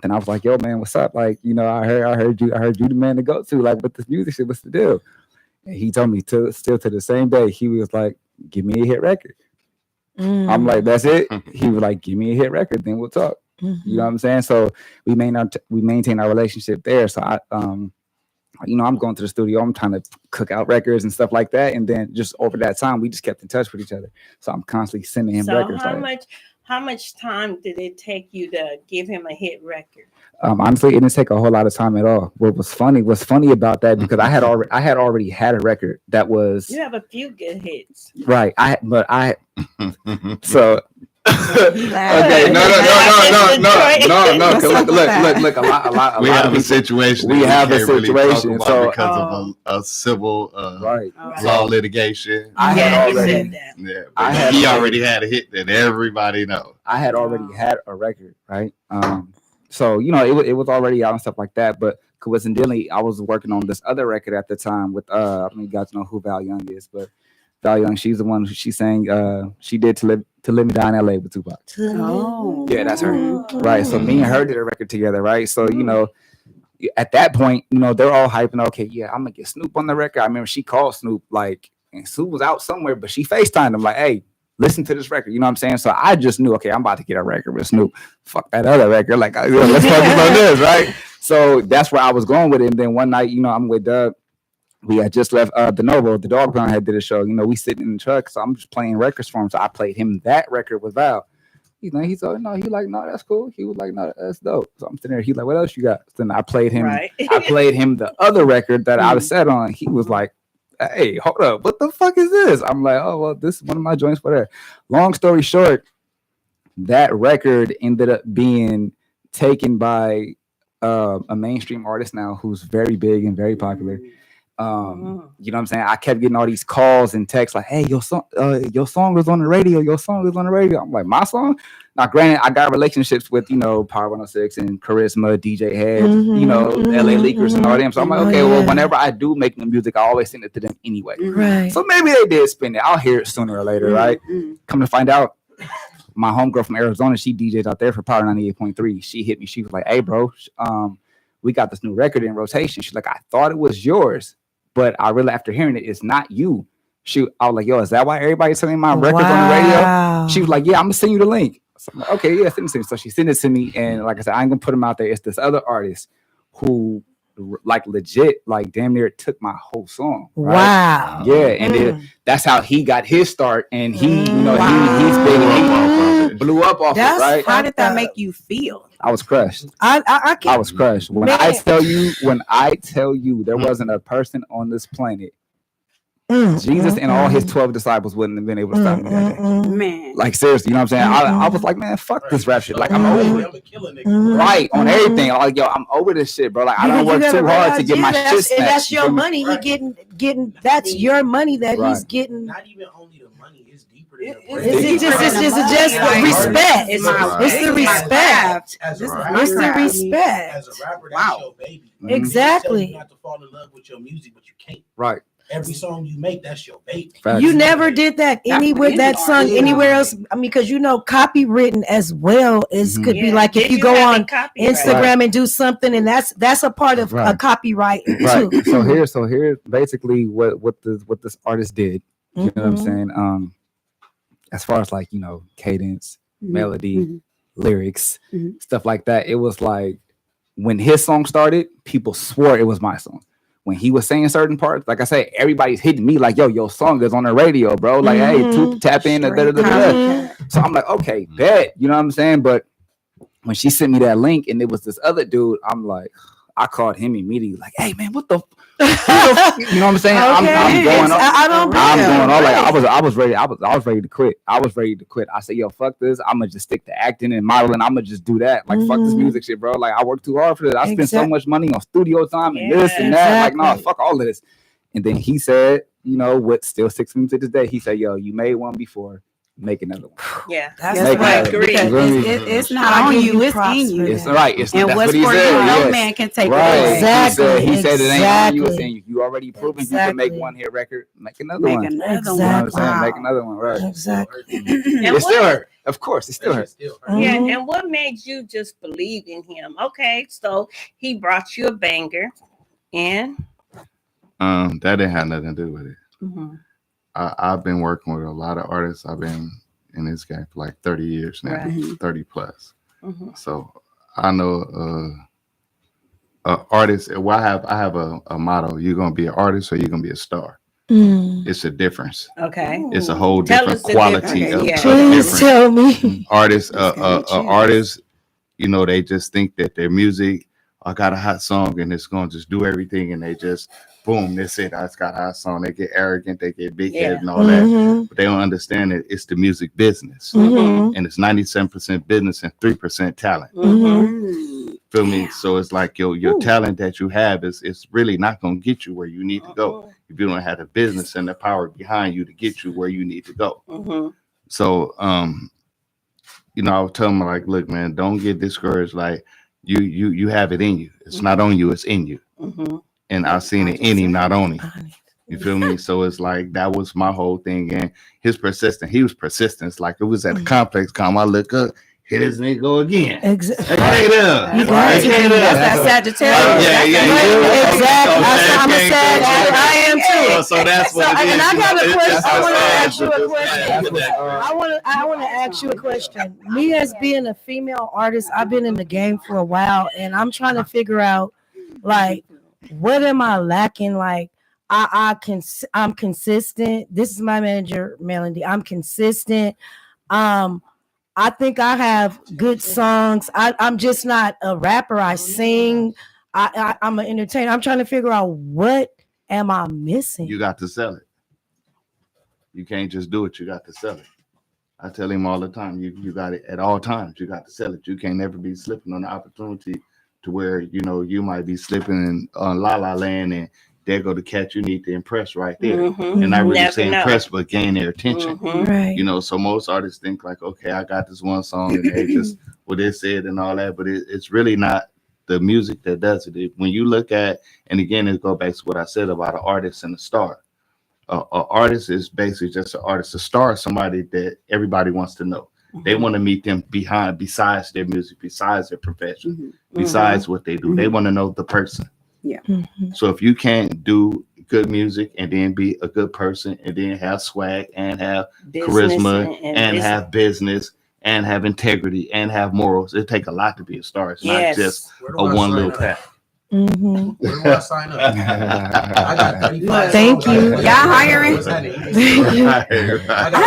And I was like, yo, man, what's up? Like, I heard you the man to go to, like, with this music shit, what's the deal? And he told me still to the same day, he was like, give me a hit record. I'm like, that's it? He was like, give me a hit record, then we'll talk. You know what I'm saying? So we maintain our relationship there. So I'm going to the studio, I'm trying to cook out records and stuff like that. And then just over that time, we just kept in touch with each other. So I'm constantly sending him records. How much time did it take you to give him a hit record? Honestly, it didn't take a whole lot of time at all. What's funny about that, because I had already had a record that was. You have a few good hits, right? So Okay, no. Look. A lot. We have a situation. We have a can't really talk situation. about So because of a civil right law litigation. I had already. Yeah, I he already had a hit that everybody knows. I had already had a record, right? So it was already out and stuff like that. But coincidentally, I was working on this other record at the time with I mean, you guys know who Val Young is, but Val Young, she's the one who she sang. She did to live me down in LA with Tupac. Oh, yeah, that's her, right? So me and her did a record together, right? So at that point, they're all hyping. Okay, yeah, I'm gonna get Snoop on the record. I remember she called Snoop and Snoop was out somewhere, but she FaceTimed him like, "Hey, listen to this record." You know what I'm saying? So I just knew, okay, I'm about to get a record with Snoop. Fuck that other record. Like, let's focus on this, right? So that's where I was going with it. And then one night, I'm with Doug. We had just left the Novo, the Dog Pound had did a show. We sitting in the truck, so I'm just playing records for him. So I played him that record with Val. He's like, no, that's cool. He was like, no, that's dope. So I'm sitting there. He's like, what else you got? So then I played him. Right. I played him the other record that I was set on. He was like, hey, hold up, what the fuck is this? I'm like, oh well, this is one of my joints for that. Long story short, that record ended up being taken by a mainstream artist now who's very big and very popular. You know what I'm saying? I kept getting all these calls and texts like, hey, your song is on the radio. Your song is on the radio. I'm like, my song? Now, granted, I got relationships with, Power 106 and Charisma, DJ Head, LA Leakers and all them. So I'm like, okay, well, whenever I do make new music, I always send it to them anyway. Right. So maybe they did spin it. I'll hear it sooner or later, right? Come to find out, my homegirl from Arizona, she DJs out there for Power 98.3. She hit me. She was like, hey, bro, we got this new record in rotation. She's like, I thought it was yours, but I really, after hearing it, it's not you. I was like, yo, is that why everybody's selling my records on the radio? She was like, yeah, I'm gonna send you the link. So I'm like, okay, yeah, send it to me. So she sent it to me, and like I said, I ain't gonna put him out there. It's this other artist who, like, legit, like, damn near took my whole song. Right? Wow. Yeah, and that's how he got his start, and he, he's big, and he blew up off it, right? How did that make you feel? I was crushed. I was crushed. When I tell you, there wasn't a person on this planet. Jesus and all his 12 disciples wouldn't have been able to stop me that day. Man. Like, seriously, you know what I'm saying? I was like, man, fuck this rap shit. Like, I'm over it. Right, on everything. Like, yo, I'm over this shit, bro. Like, I don't work too hard to get my shit snatched. And that's your money. He getting that's your money that he's getting. Not even only the money, it's deeper than It's just the respect. It's the respect. It's the respect. As a rapper, that's your baby. Exactly. You have to fall in love with your music, but you can't. Right. Every song you make, that's your baby. Facts. You never did that anywhere, that song anywhere else. I mean, because copywritten as well could be like if you go on Instagram and do something, and that's a part of a copyright too. Right. So here's basically what this artist did. You know what I'm saying? As far as like cadence, melody, lyrics, stuff like that. It was like when his song started, people swore it was my song. When he was saying certain parts, like I said, everybody's hitting me like, yo, your song is on the radio, bro. Like, hey, tap in. So I'm like, okay, bet. You know what I'm saying? But when she sent me that link and it was this other dude, I'm like, I called him immediately, like, hey, man, what the you know what I'm saying? Okay. I'm going off. I'm going all like I was ready. I was ready to quit. I said, yo, fuck this. I'm gonna just stick to acting and modeling. I'm gonna just do that. Like, fuck this music shit, bro. Like, I work too hard for this. I spend so much money on studio time and this and that. Like, no, fuck all of this. And then he said, what still sticks with me to this day. He said, yo, you made one before. Make another one. Yeah, that's what I agree. It's not on you; it's in you. It's right. And what's for you, no man can take away. Exactly. He said it ain't on you. It's saying you already proven you can make one hit record. Make another one. Exactly. You know what I'm saying? Make another one. Right. Exactly. It still hurt. Of course, it still hurt. Yeah. And what made you just believe in him? Okay, so he brought you a banger, and that didn't have nothing to do with it. I've been working with a lot of artists. I've been in this game for like 30 years now, 30 plus. So I know artists. Well, I have a motto: you're gonna be an artist or you're gonna be a star. It's a difference. Okay, it's a whole different quality of Please tell me. Artists, artists, they just think that their music, I got a hot song and it's gonna just do everything, and they just boom, that's it. I just got our song. They get arrogant, they get big headed Yeah. and all that. But they don't understand that it's the music business. And it's 97% business and 3% talent. Feel me? So it's like your talent that you have is really not gonna get you where you need to go if you don't have the business and the power behind you to get you where you need to go. So you know, I was telling them like, look, man, don't get discouraged. Like you have it in you. It's not on you, it's in you. And I've seen it in him, not on him. You feel me? So it's like that was my whole thing. And he was persistent. It's like it was at the complex com. I look up, here this nigga go again. Exactly. Right up. That's that Sagittarius. Exactly. I'm a Sag. I am too. So that's what it is. And I got a question. I want to ask you a question. I want to ask you a question. Me as being a female artist, I've been in the game for a while, and I'm trying to figure out, like, what am I lacking? Like, I'm consistent. This is my manager, Melody. I'm consistent. I think I have good songs. I'm just not a rapper. I sing. I'm an entertainer. I'm trying to figure out what am I missing. You got to sell it. You can't just do it. You got to sell it. I tell him all the time. You got it at all times. You got to sell it. You can't never be slipping on the opportunity to where you might be slipping on La La Land and there go the cat you need to impress right there. And I really say impress, but gain their attention. Right. So most artists think like, okay, I got this one song and they just what they said and all that, but it's really not the music that does it. When you look at, and again, it goes back to what I said about an artist and a star. An artist is basically just an artist. A star is somebody that everybody wants to know. They want to meet them besides their music, besides their profession, besides what they do. They want to know the person. Yeah. So if you can't do good music and then be a good person and then have swag and have charisma and have business and have integrity and have morals, it take a lot to be a star. It's not just a one little path. Where do I sign up? I got 35 Thank songs. you. Y'all hiring? I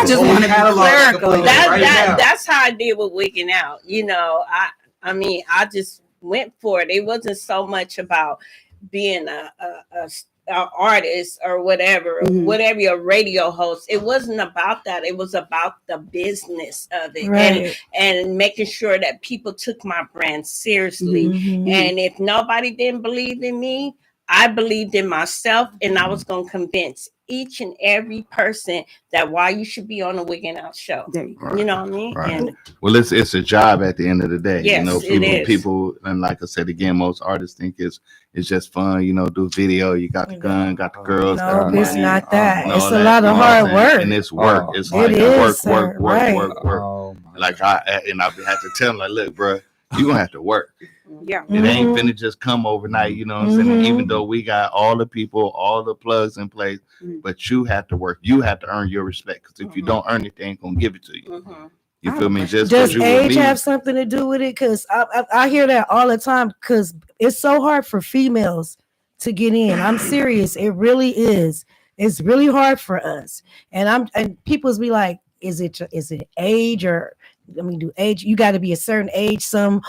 just want to be clerical. That's how I did with Wigging Out. I mean, I just went for it. It wasn't so much about being a artist or whatever, whatever your radio host. It wasn't about that. It was about the business of it, Right. and making sure that people took my brand seriously. And if nobody didn't believe in me, I believed in myself, and I was going to convince each and every person that why you should be on the Wigging Out show. Right. You know what I mean? Right. And Well, it's a job at the end of the day. Yes, it is. People, and like I said again, most artists think it's just fun. Do video. You got the gun, got the girls. No, got the it's money, not that. and It's all a that, lot you of know what I'm hard saying? work. And it's work. It's like It is, work. sir. Right. Like I have to tell them, like, look, bro, you gonna have to work. Yeah. It ain't finna just come overnight, you know what I'm saying? Even though we got all the people, all the plugs in place, but you have to work. You have to earn your respect. Because if you don't earn it, they ain't gonna give it to you. You feel me? Just Does you age with me, have something to do with it? Because I hear that all the time. Because it's so hard for females to get in. I'm serious. It really is. It's really hard for us. And people's be like, is it age or? I mean, do age? You got to be a certain age. Some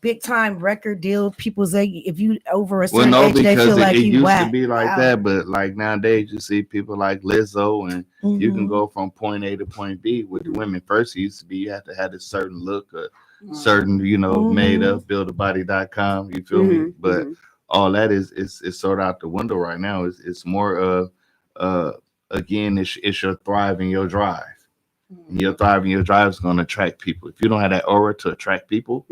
big time record deal. People say if you over a certain age, they feel like it you used whack. to be like that, but like nowadays you see people like Lizzo, and you can go from point A to point B with the women. First, it used to be you have to have a certain look, a certain made up, buildabody.com. You feel me? But all that is sort of out the window right now. It's more of again, it's your thrive and your drive. And your thrive and your drive is going to attract people. If you don't have that aura to attract people,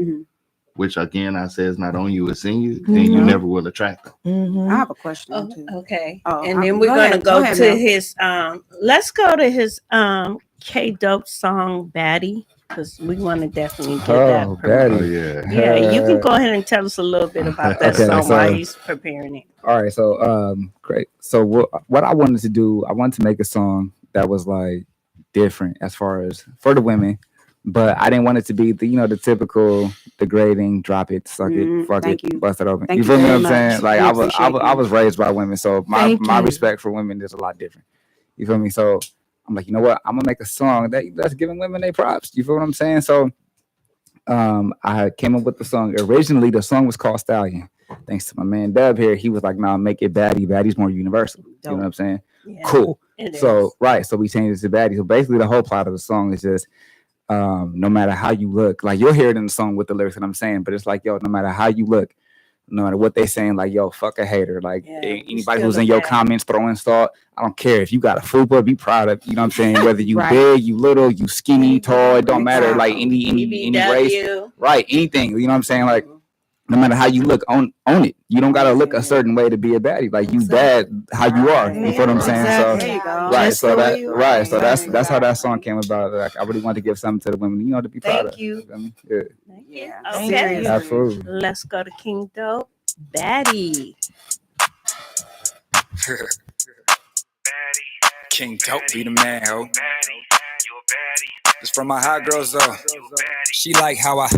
which again I say is not on you, it's in you, then you never will attract them. I have a question too. Okay. Oh, And then we're gonna go go ahead, to Mel. his let's go to his K-Dope song Baddie, because we want to definitely get that. Oh, Baddie. Oh, yeah. Yeah, you can go ahead and tell us a little bit about that Okay, song so- while he's preparing it. All right, so great. So what I wanted to do, I wanted to make a song that was like different as far as for the women, but I didn't want it to be the typical degrading, drop it, suck it, fuck Thank it, you. bust it open. Thank You you feel me? What very I'm saying? much. Like We I appreciate was raised by women, so my Thank you. respect for women is a lot different. You feel me? So I'm like, you know what? I'm gonna make a song that's giving women their props. You feel what I'm saying? So I came up with the song. Originally, the song was called Stallion. thanks to my man Dub here, he was like, "Nah, make it baddie. Baddie's more universal." You know what I'm saying? Yeah, cool. it So is. right, so we changed it to baddie. So basically, the whole plot of the song is just, no matter how you look, like you'll hear it in the song with the lyrics that I'm saying, but it's like, yo, no matter how you look, no matter what they saying, like, yo, fuck a hater. Like anybody who's in your comments throwing salt, I don't care. If you got a fupa, be proud of, you know what I'm saying? Whether you big, you little, you skinny, tall, it don't matter. Like any race, right? Anything, you know what I'm saying? Like no matter how you look, own it. You don't gotta look a certain way to be a baddie. Like you bad how you are. You feel what I'm saying? So right. So that's how that song came about. Like I really wanted to give something to the women, you know, to be proud of. Thank you. Yeah. Yeah. Okay. Absolutely. Let's go to King Dope. Baddie. King Dope be the man, ho. It's from my hot girls though. She like how I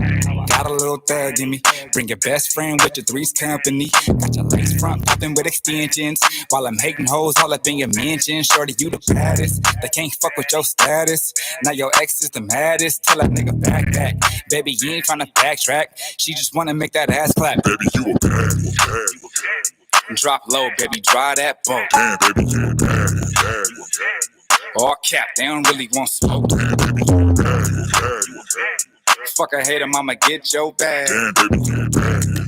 got a little thug in me. Bring your best friend with your three's company. Got your legs front popping with extensions. While I'm hating hoes all up in your mention. Shorty, you the baddest. They can't fuck with your status. Now your ex is the maddest. Tell that nigga back. Baby, you ain't tryna backtrack. She just wanna make that ass clap. Baby, you a bad. Drop low, baby, dry that boat. Damn, baby, you a bad. All cap, they don't really want smoke. Damn, baby, you a bad. Fuck a hater, mama, get your bag. Damn, baby, you a bad.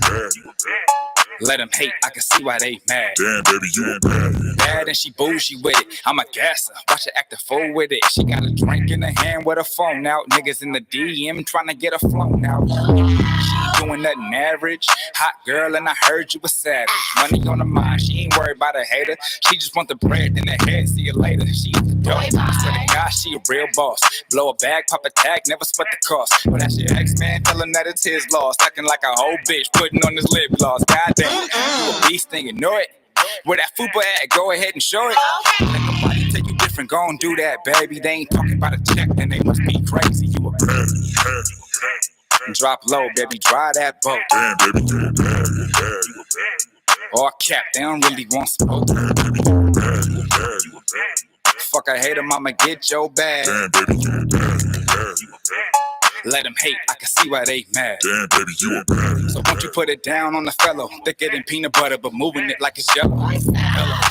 Let them hate, I can see why they mad. Damn, baby, you a bad. Bad and she bougie with it. I'm a gasser, watch her act a fool with it. She got a drink in her hand with her phone out. Niggas in the DM trying to get her flown out. She doing nothing average. Hot girl, and I heard you a savage. Money on her mind, she ain't worried about a hater. She just want the bread in her head, see you later. She the dope, swear to God, she a real boss. Blow a bag, pop a tag, never sweat the cost. But that's your ex-man, tell him that it's his loss. Acting like a whole bitch, putting on his lip gloss. Goddamn, you a beast and you know it. Where that fupa at, go ahead and show it. Let nobody tell you different, go and do that, baby. They ain't talking about a check, then they must be crazy. You a bad. Drop low, baby, dry that boat. Damn, baby, you a bad. All cap, they don't really want smoke. Damn, baby, you a bad. Fuck a hater, mama, get your bag. Damn, baby, you a bad. Let them hate, I can see why they mad. Damn, baby, you a bad. So won't you put it down on the fellow? Thicker than peanut butter, but moving it like it's yellow.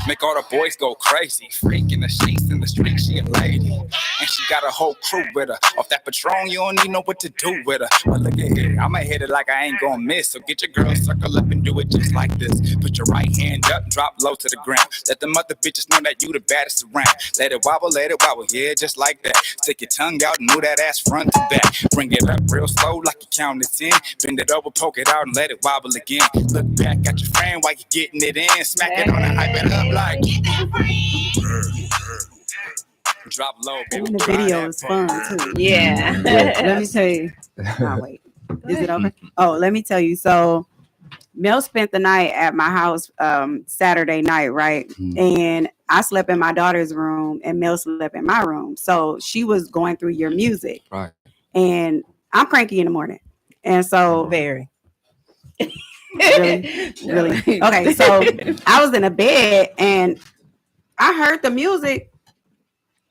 Make all the boys go crazy. Freak in the sheets in the street, she a lady. And she got a whole crew with her. Off that Patron, you don't even know what to do with her. But look at here, I'ma hit it like I ain't gonna miss. So get your girl, circle up and do it just like this. Put your right hand up, drop low to the ground. Let them other bitches know that you the baddest around. Let it wobble, yeah, just like that. Stick your tongue out and move that ass front to back. Bring it up real slow like you count it 10. Bend it over, poke it out and let it wobble again. Look back at your friend while you getting it in. Smack it on and hype it up like drop low, baby. And the video is fun too. Yeah. Let me tell you. Oh, wait. Is it okay? Oh, let me tell you. So Mel spent the night at my house Saturday night, right? And I slept in my daughter's room and Mel slept in my room. So she was going through your music. Right. And I'm cranky in the morning. And so very. Really? Okay, so I was in a bed and I heard the music.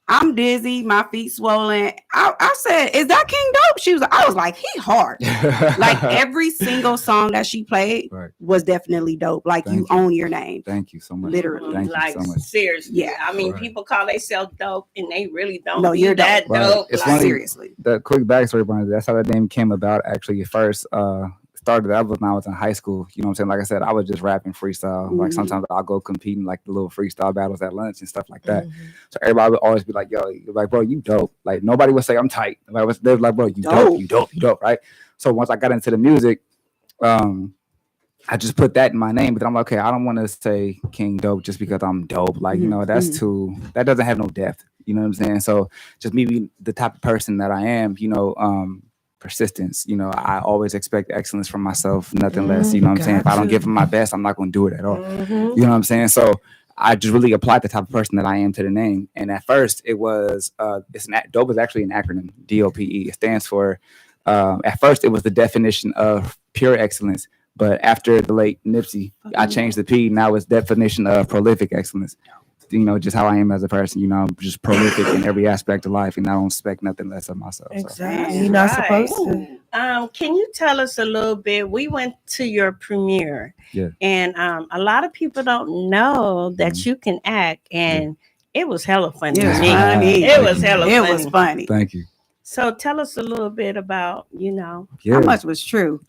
I'm dizzy, my feet swollen. I said, "Is that King Dope?" I was like, "He hard." Like every single song that she played was definitely dope. Like you own your name. Thank you so much. Literally. Thank like you so much. seriously. Yeah. I mean, people call themselves dope and they really don't. No, you're that dope. dope. It's Like, funny. Seriously. The quick backstory behind it, that's how that name came about. Actually, at first, started that was when I was in high school. You know what I'm saying? Like I said, I was just rapping freestyle. Like sometimes I'll go compete in like the little freestyle battles at lunch and stuff like that. So everybody would always be like, "Yo, like bro, you dope." Like nobody would say I'm tight. They was like, "Bro, you dope, you dope," right? So once I got into the music, I just put that in my name. But then I'm like, okay, I don't want to say King Dope just because I'm dope. Like you know, that's that doesn't have no depth. You know what I'm saying? So just me being the type of person that I am, you know, persistence. You know, I always expect excellence from myself, nothing less. You know what I'm saying? If I don't give them my best, I'm not going to do it at all. You know what I'm saying? So I just really applied the type of person that I am to the name. And at first it was, dope is actually an acronym, DOPE. It stands for, at first it was the definition of pure excellence. But after the late Nipsey, I changed the P. Now it's definition of prolific excellence. You know, just how I am as a person. You know, I'm just prolific in every aspect of life, and I don't expect nothing less of myself. Exactly. So. You're not supposed to. Can you tell us a little bit? We went to your premiere, Yeah. and a lot of people don't know that you can act, and it was hella funny. It was to me. funny. It was hella It funny. was funny. Thank you. So tell us a little bit about, How much was true?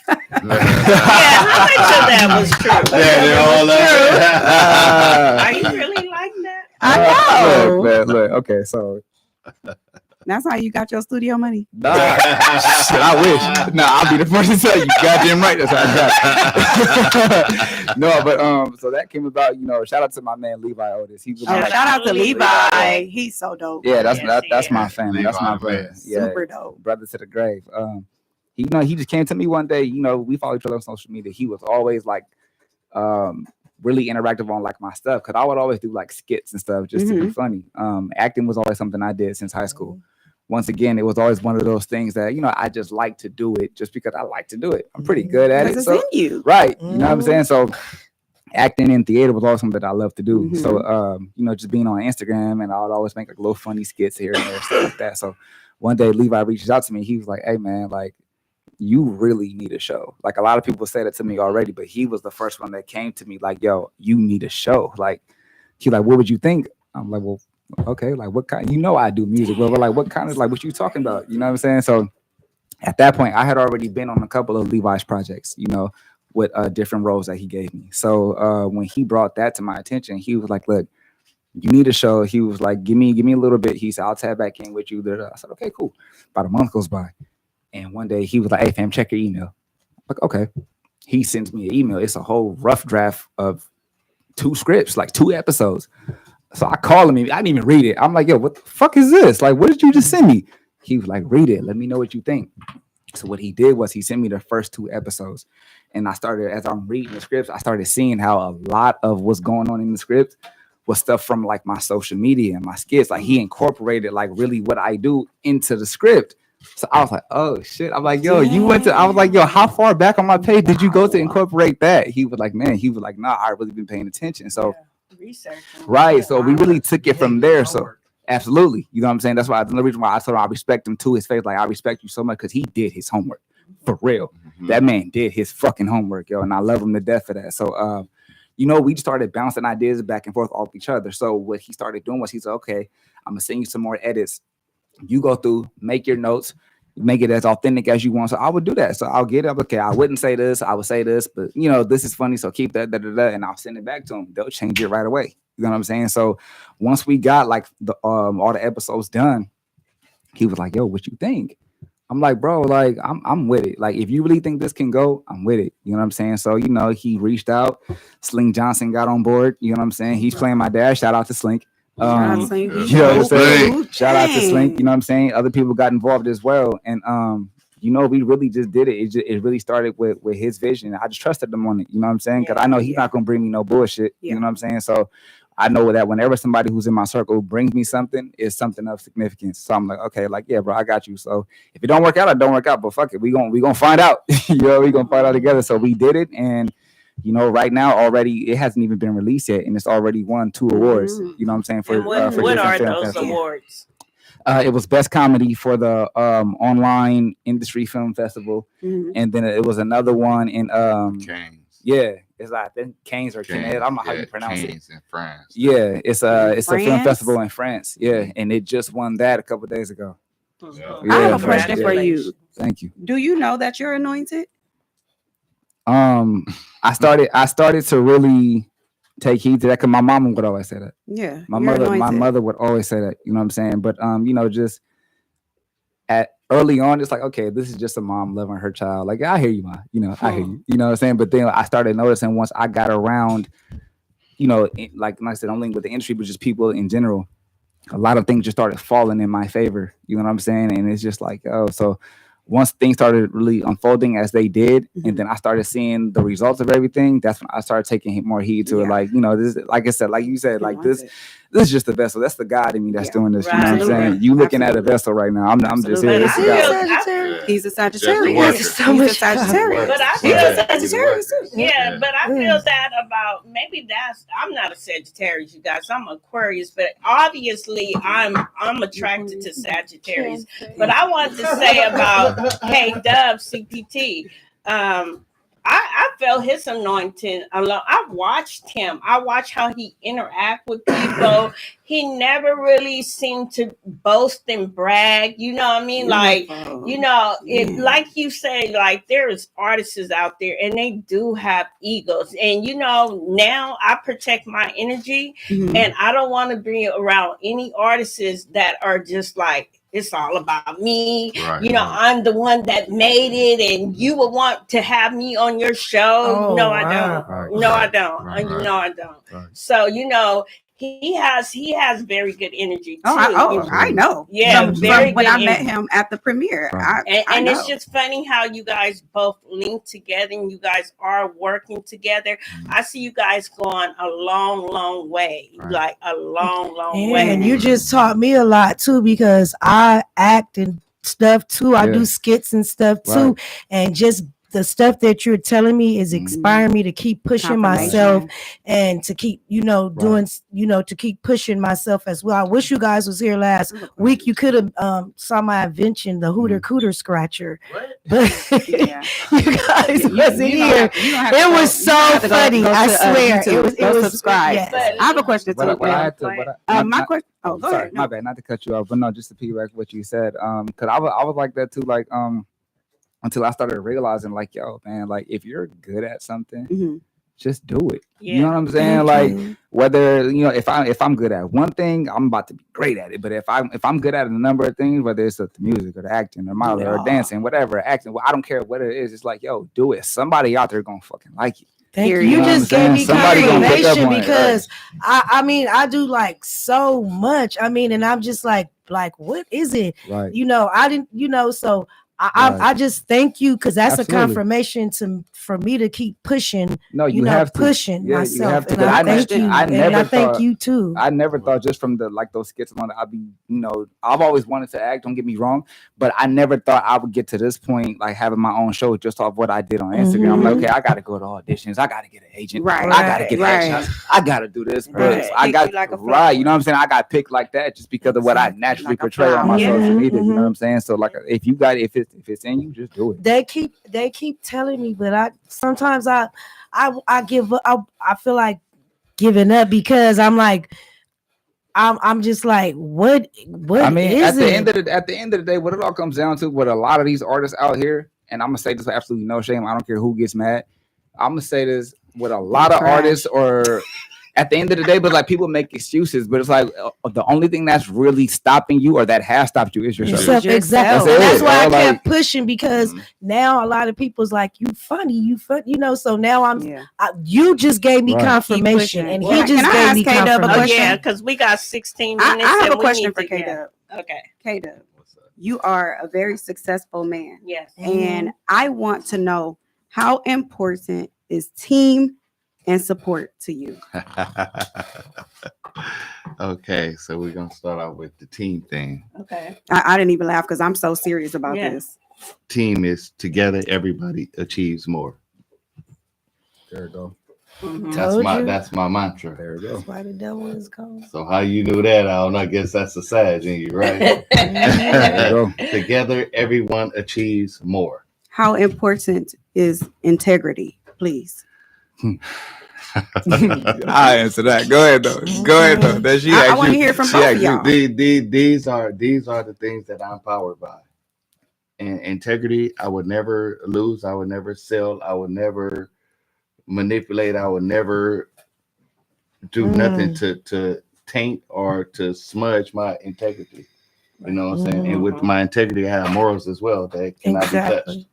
how much of that was true? Are you really like that? I know. Look. Okay, so That's how you got your studio money. nah, shit, I wish. Nah, I'll be the first to tell you. Goddamn right, that's how I got it. No, but so that came about. Shout out to my man Levi Otis. He was Shout out to Levi. He's so dope. Yeah, that's my family. That's my brother. Yeah, Super dope. brother to the grave. He just came to me one day. We follow each other on social media. He was always like, really interactive on like my stuff because I would always do like skits and stuff just to be funny. Acting was always something I did since high school. Once again, it was always one of those things that I just like to do it just because I like to do it. I'm pretty good at it. It's So, in you. right, you know what I'm saying? So acting in theater was always something that I love to do. So just being on Instagram, and I would always make like little funny skits here and there, stuff like that. So one day Levi reaches out to me. He was like, "Hey man, like you really need a show." Like a lot of people said it to me already, but he was the first one that came to me like, "Yo, you need a show." Like he's like, "What would you think?" I'm like, "Well, okay, like what kind?" I do music, but like what kind of like what you talking about? You know what I'm saying? So at that point, I had already been on a couple of Levi's projects, with different roles that he gave me. So when he brought that to my attention, he was like, "Look, you need a show." He was like, give me a little bit. He said, "I'll tap back in with you." I said, "Okay, cool." About a month goes by. And one day he was like, "Hey fam, check your email." I'm like, okay. He sends me an email. It's a whole rough draft of 2 scripts, like 2 episodes. So I call him. I didn't even read it. I'm like, "Yo, what the fuck is this? Like, what did you just send me?" He was like, "Read it. Let me know what you think." So what he did was he sent me the first 2 episodes. And I started, as I'm reading the scripts, I started seeing how a lot of what's going on in the script was stuff from like my social media and my skits. Like he incorporated like really what I do into the script. So I was like, "Oh shit." I'm like, "Yo, you went to," I was like, "Yo, how far back on my page did you go to incorporate that?" He was like, "Nah, I really been paying attention." So Research. right. So we really took it from there. So absolutely. You know what I'm saying? That's why the reason why I told him I respect him to his face. Like I respect you so much because he did his homework. For real. That man did his fucking homework, yo. And I love him to death for that. So we started bouncing ideas back and forth off each other. So what he started doing was he said, "Okay, I'm gonna send you some more edits. You go through, make your notes, make it as authentic as you want." So I would do that. So I'll get up. Okay, I wouldn't say this, I would say this, but this is funny. So keep that, and I'll send it back to them. They'll change it right away. You know what I'm saying? So once we got like the all the episodes done, he was like, "Yo, what you think?" I'm like, "Bro, like I'm with it. Like if you really think this can go, I'm with it." You know what I'm saying? So he reached out. Sling Johnson got on board. You know what I'm saying? He's playing my dad. Shout out to Slink. You know what I'm saying? Shout out to Slink. You know what I'm saying? Other people got involved as well. And we really just did it. It really started with his vision. I just trusted him on it. You know what I'm saying? Because I know he's not gonna bring me no bullshit. You know what I'm saying? So I know that whenever somebody who's in my circle brings me something, it's something of significance. So I'm like, okay, like, yeah, bro, I got you. So if it don't work out, it don't work out. But fuck it, we gonna find out. We gonna find out together. So we did it, and right now already it hasn't even been released yet, and it's already won 2 awards. You know what I'm saying? For what are those awards? It was best comedy for the online industry film festival, and then it was another one in Canes. Yeah, it's like I think Canes or Canes. I don't know how you pronounce Canes in France. Yeah, it's a film festival in France. Yeah, and it just won that a couple days ago. I have a question for you. Thank you. Do you know that you're anointed? I started to really take heed to that because my mom would always say that. Yeah, my mother would always say that. You know what I'm saying? But just at early on, it's like, okay, this is just a mom loving her child. Like, I hear you, Ma. I hear you. You know what I'm saying? But then I started noticing once I got around, like I said, I'm linked with the industry, but just people in general, a lot of things just started falling in my favor. You know what I'm saying? And it's just like, oh, so once things started really unfolding as they did, and then I started seeing the results of everything, that's when I started taking more heed to it. Like, this, like I said, like you said, like this, this is just a vessel. That's the God in me that's doing this. You know what I'm Absolutely. saying? You looking at a vessel right now. I'm just here. But This I is God. feel- He's a Just the Sagittarius. work. He's a Sagittarius. But I Yeah. feel Yeah. Sagittarius too. Yeah, but I feel that about maybe I'm not a Sagittarius, you guys. I'm Aquarius, but obviously I'm attracted to Sagittarius. But I wanted to say about K Dub CPT. I felt his anointing alone. I watched him. I watched how he interact with people. He never really seemed to boast and brag. You know what I mean? Like, you know, it like you say, like there's artists out there and they do have egos. And you know, now I protect my energy and I don't want to be around any artists that are just like, it's all about me. Right, you know, right. I'm the one that made it, and you would want to have me on your show. Oh, No, I wow. don't. No, I don't. Right, right. No, I don't. Right. So, you know, he has very good energy too. I know. Yeah, From very when good I met energy. him at the premiere. Right. I And know. it's just funny how you guys both link together and you guys are working together. I see you guys going a long, long way. Right. Like a long, long And way. you just taught me a lot too, because I act and stuff too. I Yeah. do skits and stuff too. Right. And just the stuff that you're telling me is inspiring me to keep pushing myself and to keep, you know, doing, you know, to keep pushing myself as well. I wish you guys was here last week. You could have saw my invention, the Hooter Cooter Scratcher. But you guys wasn't here. It was so funny. I swear. It was subscribe. yes. I have a question too. But I had to, my question. Oh, go sorry, ahead. my bad, not to cut you off, but no, just to piggyback what you said. Cause I was like that too, like until I started realizing, like, yo, man, like if you're good at something, just do it. Yeah. You know what I'm saying? Like whether, you know, if I'm good at one thing, I'm about to be great at it. But if I'm good at a number of things, whether it's the music or the acting or modeling or dancing, whatever, acting, well, I don't care what it is. It's like, yo, do it. Somebody out there gonna fucking like you. Thank you. You You know what just I'm gave saying? me Somebody gonna pick up confirmation on it, because I mean I do like so much. I mean, and I'm just like what is it? Right. You know, I didn't, you know, so I just thank you because that's Absolutely. a confirmation for me to keep pushing. No, you know, have to pushing Yeah, myself. you have to. And But I thank you. I and never I thank thought, you too. I never thought just from the like those skits on I'd be, you know, I've always wanted to act, don't get me wrong, but I never thought I would get to this point, like having my own show just off what I did on Instagram. I'm like, okay, I gotta go to auditions, I gotta get an agent, I gotta get headshots, I gotta do this, but I got you know what I'm saying? I got picked like that just because of what I naturally portray on my social media. You know what I'm saying? So like if you got if it's in you, just do it. They keep telling me, but I sometimes I give up. I feel like giving up because I'm like I'm just like what I mean, is at the it? end of the day, what it all comes down to, what a lot of these artists out here, and I'm gonna say this with absolutely no shame, I don't care who gets mad. I'm gonna say this with a lot of artists, or at the end of the day, but like people make excuses, but it's like the only thing that's really stopping you or that has stopped you is yourself. Exactly. That's why I like, kept pushing because now a lot of people's like, you funny, you know. So now you just gave me confirmation, and he just gave me confirmation. Oh yeah, because we got 16 minutes. I have and a we question need for to K get- Dub. Okay. K Dub, you are a very successful man. Yes. And I want to know, how important is team and support to you? Okay, so we're gonna start out with the team thing. Okay. I didn't even laugh because I'm so serious about this. Team is together, everybody achieves more. There you go. That's my mantra. There you go. That's why the devil is called. So how you knew that? I don't know. I guess that's the Sag in you, right? Together, everyone achieves more. How important is integrity, please? I answer that. Go ahead though. I want to hear from both of y'all. These are the things that I'm powered by. And integrity, I would never lose. I would never sell. I would never manipulate. I would never do nothing to taint or to smudge my integrity. You know what I'm saying? And with my integrity, I have morals as well that cannot be touched.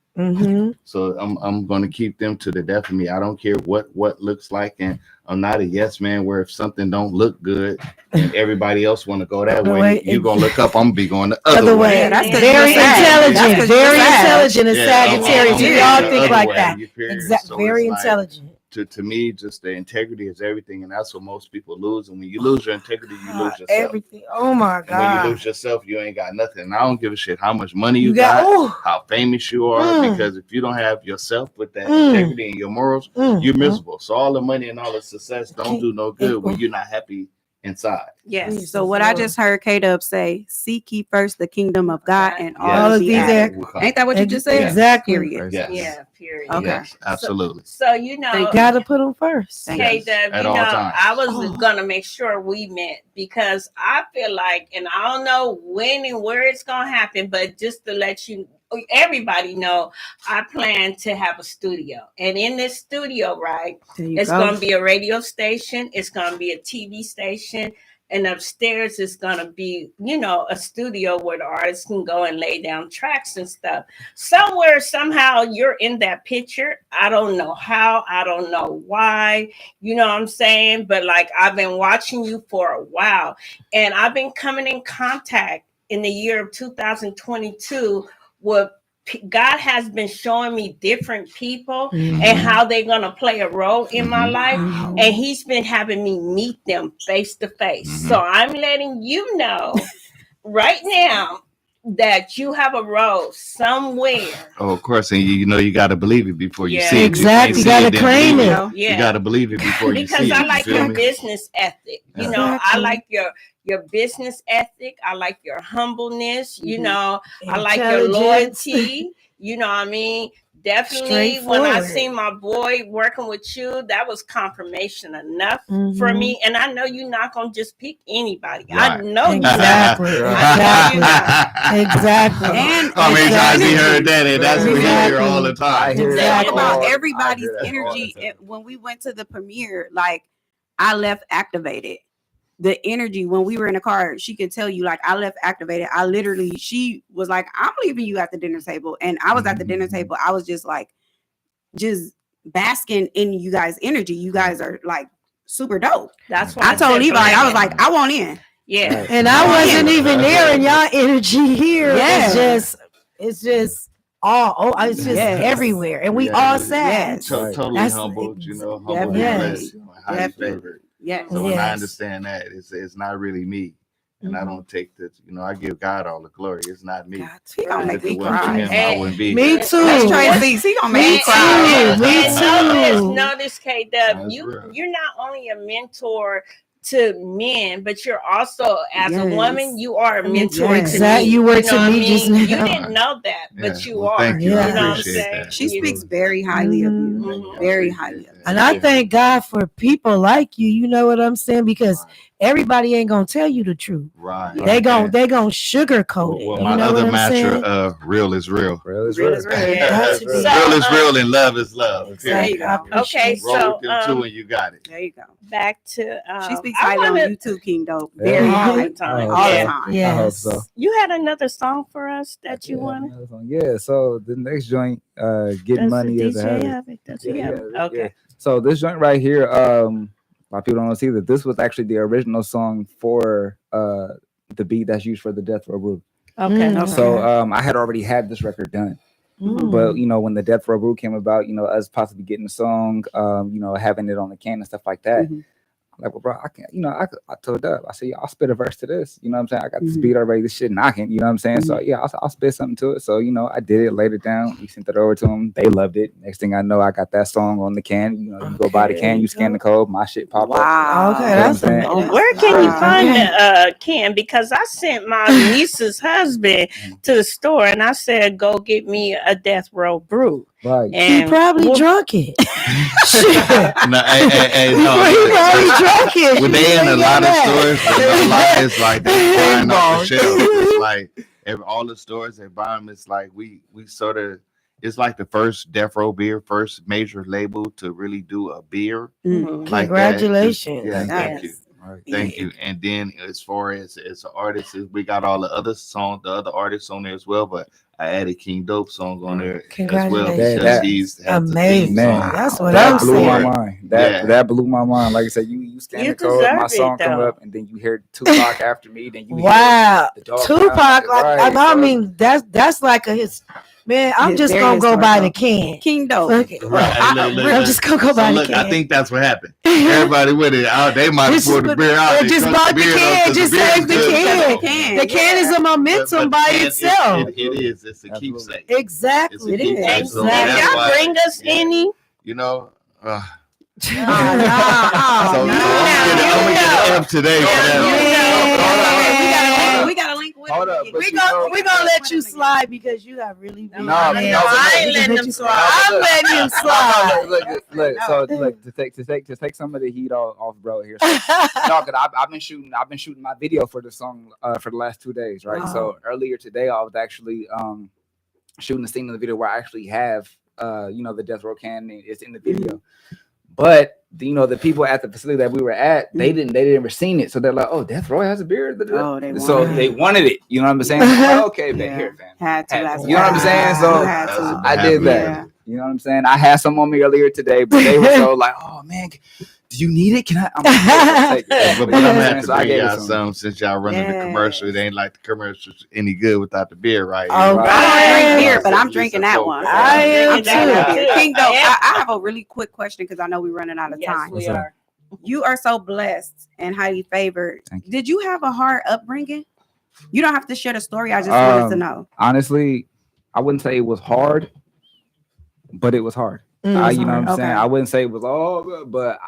So I'm going to keep them to the death of me. I don't care what looks like, and I'm not a yes man where if something don't look good and everybody else want to go that way, you're going to look up, I'm going to be going the other way. Yeah, that's very intelligent. Very intelligent. A Sagittarius. We all think like that. Exactly. Very intelligent. to me, just the integrity is everything, and that's what most people lose. And when you lose your integrity, you lose yourself. Everything. Oh my And when you God. lose yourself, you ain't got nothing. And I don't give a shit how much money you You got- got, ooh. how famous you are, because if you don't have yourself with that integrity and your morals, you're miserable. So all the money and all the success don't do no good when you're not happy inside. Yes. So what I just heard K-Dub say, seek ye first the kingdom of God and all All of of these these added. are- Ain't that what you just said? Exactly. Period. Yes. Yeah, period. Okay. Yes, absolutely. So you know, They gotta put them first. Okay, Yes, Dub, at you all know, times. I was gonna make sure we met because I feel like, and I don't know when and where it's gonna happen, but just to let you, everybody know, I plan to have a studio, and in this studio, right, it's gonna be a radio station, it's gonna be a TV station. And upstairs is gonna be, you know, a studio where the artists can go and lay down tracks and stuff. Somewhere, somehow, you're in that picture. I don't know how. I don't know why. You know what I'm saying? But like, I've been watching you for a while, and I've been coming in contact in the year of 2022 with. God has been showing me different people and how they're going to play a role in my life. And he's been having me meet them face to face. So I'm letting you know right now that you have a role somewhere. Oh, of course, and you know you got to believe it before you Yeah. see it. Exactly. You You can't gotta see then claim believe it. Yeah. You got to believe it before you Because see it. I You like feel your me? business ethic. You know, I like your business ethic. I like your humbleness. You know, I like your Intelligence. loyalty. You know what I mean? Definitely, when I Straightforward. seen my boy working with you, that was confirmation enough for me. And I know you're not gonna just pick anybody. I Right. know you Exactly. not. I know you not. Exactly. And How many times he heard that? And that's what he Exactly. hear all the time. I hear Talk that Exactly. about all- I everybody's hear that all the energy. time. When we went to the premiere, like I left activated. The energy when we were in the car, she could tell you, like, I left activated. I literally, she was like, I'm leaving you at the dinner table. And I was at the dinner table. I was just like, just basking in you guys' energy. You guys are like super dope. That's why I told said Levi, I was blanket. like, I want in. Yeah. And I wasn't even there, and y'all energy here Yeah. it's just all it's just Yes. everywhere, and we Yeah, all it is. sad. Yes. Totally That's- humbled, you know, humbled Definitely. and blessed, you know, highly Definitely. favored. Yes. So when I Yes. understand that, it's not really me. And I don't take the, you know, I give God all the glory. It's not me. God, he gonna Because make if me it wasn't for cry. him, I wouldn't be Me here. too. Let's try to see. He gonna make me Me cry. too. Me too. Notice, K-Dub, That's real. you're not only a mentor to men, but you're also, as a Yes. woman, you are a mentor Yes. to Exactly. me. You were know to what me I just mean? You now. didn't know that, but Yeah. you Well, are. thank you. Yeah. I You know what I'm appreciate saying? that. She speaks very highly of you. Thank you. I Very appreciate highly of that. you. And I Yeah. thank God for people like you know what I'm saying? Because everybody ain't gonna tell you the truth. Right. They gon' And- they gon' sugarcoat it. Well, You my know other what I'm mantra, saying? real is real. Real is Real real. is real. Got to be. Real is real and love is love. There you Period. go. I appreciate Roll So, with them too and you got it. There you go. back to She speaks I highly on wanna- you too, King Dope. Yeah. Very all high. the time. All the Yeah. time. Yes. I hope so. You had another song for us that you Yeah, wanted? another song. Yeah, so the next joint, Getting Does Money the is a DJ habit. have it? Does he Yeah, have yeah, it? yeah. Okay. So this joint right here, a lot of people don't see that this was actually the original song for the beat that's used for the Death Row Brew. Okay. So I had already had this record done. But you know, when the Death Row Brew came about, you know, us possibly getting the song, you know, having it on the can and stuff like that. Like, well, bro, I can't, you know, I told Dub, I said, yeah, I'll spit a verse to this. You know what I'm saying? I got this beat already, this shit knocking, you know what I'm saying? So yeah, I'll spit something to it. So, you know, I did it, laid it down, we sent it over to them. They loved it. Next thing I know, I got that song on the can. You know, you go buy the can, you scan the code, my shit pop up. Wow. Okay, You know what I'm that's saying? amazing. Where can you Wow. find the can? Because I sent my niece's husband to the store and I said, go get me a Death Row Brew. Right. He probably drunk it. No, hey, no. He probably drunk it. When they in a lot of stores, a lot is like they buying off the shelf. It's like all the stores they buy them. It's like we sort of. It's like the first Death Row beer, first major label to really do a beer. Like Congratulations. That. Yeah, thank you. Right. Thank you. And then as far as artists, we got all the other songs, the other artists on there as well. But I added King Dope song on there as well because he's amazing. Man, that's what that I'm blew saying. my mind. That blew my mind. Like I said, you scan You the code, my deserve song it, come though. up, and then you hear Tupac after me. Then you Wow, hear the dog Tupac. right, I so- mean, that's like a his. Man, I'm His just very gonna go buy the historical. can. King Dope. Okay. I'm just gonna go buy the can. I think that's what happened. Everybody with it. They might have poured the beer out. They just bought the can. Just save the can. The can is a momentum by itself. It is. It's a keepsake. Exactly. It is. Can y'all bring us any? You know. No. So I'm gonna get an F today for that. We got a link with Hold up, but We gonna let you slide because you got really big. I ain't letting them slide. I'm letting him slide. Look, so look to take some of the heat off bro here. So, no, cause I've been shooting my video for the song for the last 2 days, right? So earlier today I was actually shooting the scene in the video where I actually have the death row can. It's in the video. But the people at the facility that we were at, they didn't ever seen it, so they're like, "Oh, Death Row has a beard." They wanted it. You know what I'm saying? Like, okay, man, here, fam. Had to. You know what I'm saying? So I did that. Yeah. You know what I'm saying? I had some on me earlier today, but they were so like, "Oh man, do you need it? Can I?" I'm like, but I'm gonna have to bring y'all some since y'all running the commercial. It ain't like the commercial's any good without the beer, right? I don't drink beer, but I'm drinking that one. I am too. King Dope, I have a really quick question because I know we're running out of time. Yes, we are. You are so blessed and highly favored. Did you have a hard upbringing? You don't have to share the story. I just wanted to know. Honestly, I wouldn't say it was hard, but it was hard. You know what I'm saying? I wouldn't say it was all good, but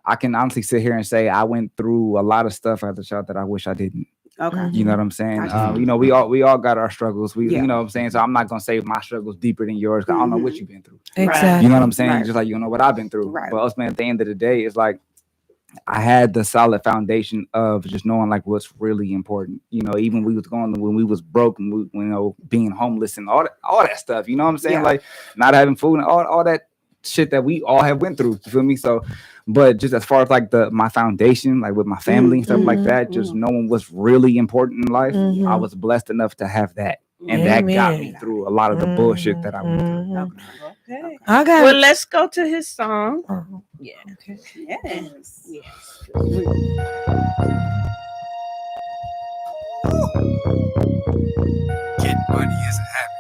I can honestly sit here and say I went through a lot of stuff as a child that I wish I didn't. Okay. You know what I'm saying? We all got our struggles. You know what I'm saying? So I'm not gonna say my struggles deeper than yours because I don't know what you've been through. Exactly. You know what I'm saying? Right. Just like you don't know what I've been through. Right. But ultimately at the end of the day, it's like I had the solid foundation of just knowing like what's really important. Even when we was broke and being homeless and all that stuff. You know what I'm saying? Yeah. Like not having food and all that shit that we all have went through. You feel me? So, but just as far as like my foundation, like with my family and stuff like that, just knowing what's really important in life, I was blessed enough to have that. And that got me through a lot of the bullshit that I went through. Okay. Okay. Well, let's go to his song. Yeah. Okay. Yes. Get money is a habit.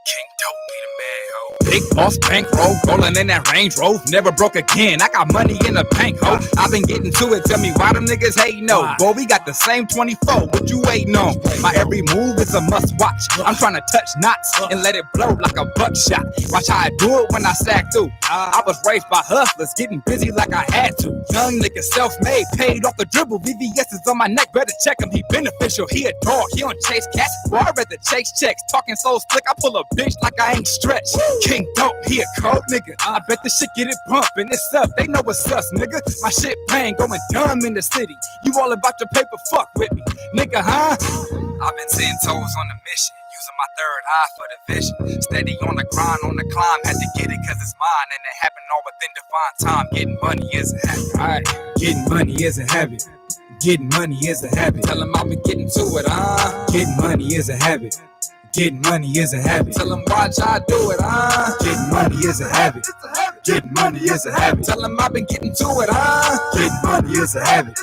King Dope be the man, ho. Big boss bankroll, rolling in that Range Rover. Never broke again. I got money in the bank, ho. I've been getting to it. Tell me why them niggas hate no. Boy, we got the same 24. What you waiting on? My every move is a must watch. I'm trying to touch knots and let it blow like a buckshot. Watch how I do it when I sack through. I was raised by hustlers, getting busy like I had to. Young nigga, self-made, paid off the dribble. VVS is on my neck, better check him. He beneficial. He a dog. He don't chase cats. Boy, I'd rather chase checks. Talking so slick, I pull a bitch like I ain't stretched. King Dope, he a cold nigga. I bet the shit get it pumping. It's up. They know what's us, nigga. My shit bang, going dumb in the city. You all about your paper, fuck with me, nigga, huh? I've been 10 toes on the mission. Using my third eye for the vision. Steady on the grind, on the climb. Had to get it cause it's mine. And it happened all within defined time. Getting money is a habit. Alright, getting money is a habit. Getting money is a habit. Tell them I've been getting to it, Getting money is a habit. Getting money is a habit. Tell them watch I do it, Getting money is a habit. Getting money is a habit. Tell them I've been getting to it, Getting money is a habit.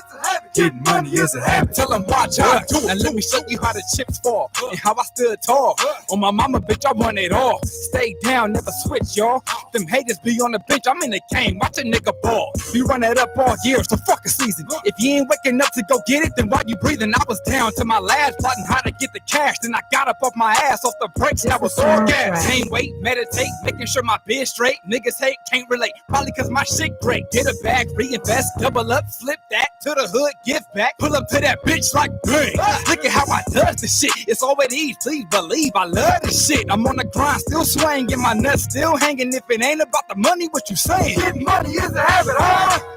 Getting money is a habit. Tell them watch I do it. And let me show you how the chips fall and how I stood tall. On my mama, bitch, I won it all. Stay down, never switch, y'all. Them haters be on the bench, I'm in the game. Watch a nigga ball. We run it up all year, so fuck a season. If you ain't waking up to go get it, then why you breathing? I was down to my last, plotting how to get the cash. Then I got up off my ass off the brakes, and I was all gas. Can't wait, meditate, making sure my biz straight. Niggas hate, can't relate, probably cause my shit great. Get a bag, reinvest, double up, flip that to the hood, give back. Pull up to that bitch like bang. Look at how I does the shit. It's always easy, please believe I love this shit. I'm on the grind, still swinging, my nuts still hanging. If it ain't about the money, what you saying? Getting money is a habit,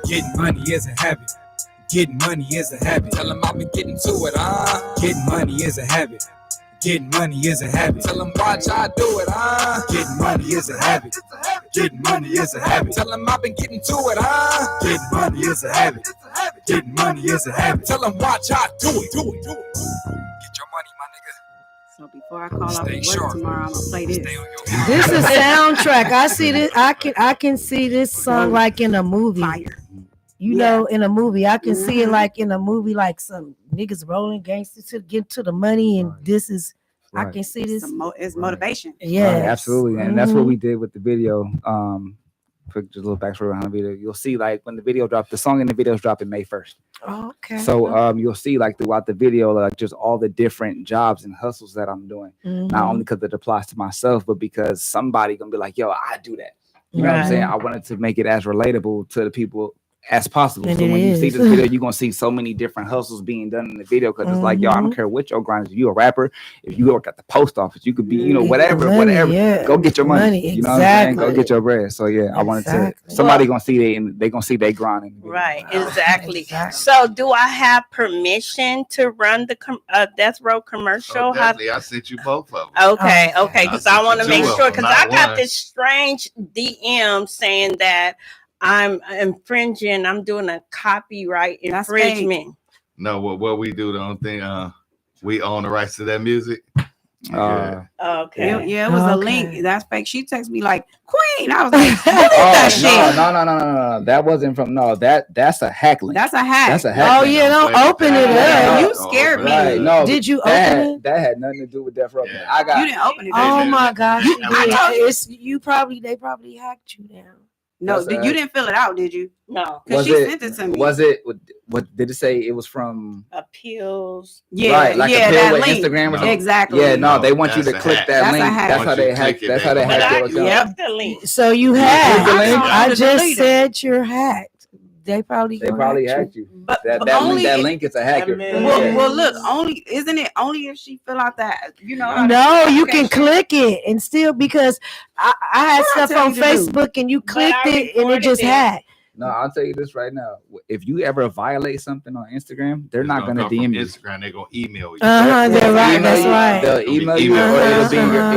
Getting money is a habit. Getting money is a habit. Tell them I've been getting to it, Getting money is a habit. Getting money is a habit. Tell them watch I do it, Getting money is a habit. Getting money is a habit. Tell them I've been getting to it, Getting money is a habit. Getting money is a habit. Tell them watch I do it. Get your money, my nigga. So before I call off work tomorrow, I'm gonna play this. This is soundtrack. I see this. I can see this song like in a movie. You know, in a movie, I can see it like in a movie, like some niggas rolling gangsters to get to the money, and this is I can see this. It's motivation. Yeah, Right, absolutely, and that's what we did with the video. Quick, just a little backstory behind the video. You'll see, like, when the video dropped, the song in the videos dropped in May 1st. Oh, okay. So you'll see, like, throughout the video, like, just all the different jobs and hustles that I'm doing. Not only because it applies to myself, but because somebody gonna be like, yo, I do that. You know what I'm saying? I wanted to make it as relatable to the people as possible. And so when you see is. this video, you're gonna see so many different hustles being done in the video, because it's like, yo, I don't care what your grind is. If you a rapper, if you work at the post office, you could be, you know, whatever. Go get your money. You know what I'm saying? Go get your bread. So yeah, I wanted to, somebody gonna see they, and they gonna see they grinding. Right, exactly. So do I have permission to run the Death Row commercial? Oh, definitely. I sent you both of them. Okay, because I want to make sure, because I got this strange DM saying that I'm infringing. I'm doing a copyright infringement. No, what we do, the only thing, we own the rights to that music. Okay. Yeah, it was a link. That's fake. She texted me like, Queen. I was like, who is that shit? No. That wasn't from. No, that's a hack link. That's a hack. That's a hack. Oh yeah, don't open it up. You scared me. Right, no, Did you open it? That had nothing to do with Death Row. I got. You didn't open it. Oh my gosh, they probably hacked you down. No, you didn't fill it out, did you? No, because she sent it to me. Was it? What did it say? It was from Appeals. Yeah, right, like yeah, Appeal that with link. Instagram or something. Exactly. Yeah, no, they want you to click that link. That's how they hack. That's how they hack your account. The link. So you hacked. I just said you're hacked. They probably hacked you. But that link is a hacker. Well, look, isn't it only if she fill out that, you know? No, you can click it and still, because I had stuff on Facebook and you clicked it and it just hacked. No, I'll tell you this right now. If you ever violate something on Instagram, they're not going to DM you. Instagram, they're going to email you. They're right. That's right. They'll email you, or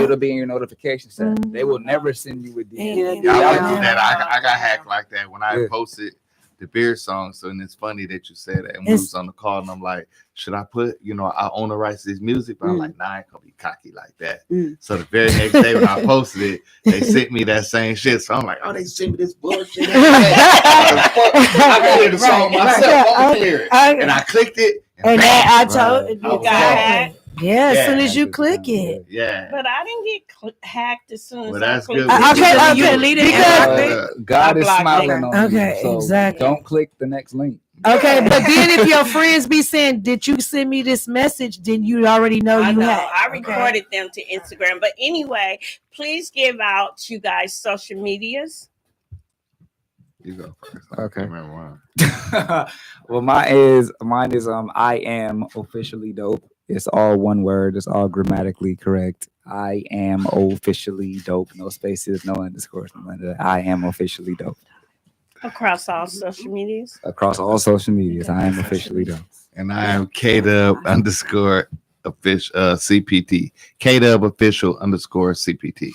it'll be in your notification set. They will never send you a DM. Yeah, I went through that. I got hacked like that when I posted the beer song. So, and it's funny that you said that. And we was on the call, and I'm like, should I put, I own the rights to this music? But I'm like, nah, I ain't gonna be cocky like that. So the very next day when I posted it, they sent me that same shit. So I'm like, oh, they sent me this bullshit. I made the song myself, and I clicked it. And I told you got hacked. Yeah, as soon as you click it. Yeah. But I didn't get hacked as soon as that's I clicked good. it. You deleted it. God is smiling on you. Okay, so exactly. Don't click the next link. Okay, but then if your friends be saying, "Did you send me this message?" Then you already know you had. I recorded them to Instagram. But anyway, please give out you guys social medias. You go first. Okay. Remember one. Well, mine is I am officially dope. It's all one word. It's all grammatically correct. I am officially dope. No spaces, no underscores, no under. I am officially dope. Across all social medias. Across all social medias, I am officially dope. And I am KDub _ official CPT. KDub official _ CPT.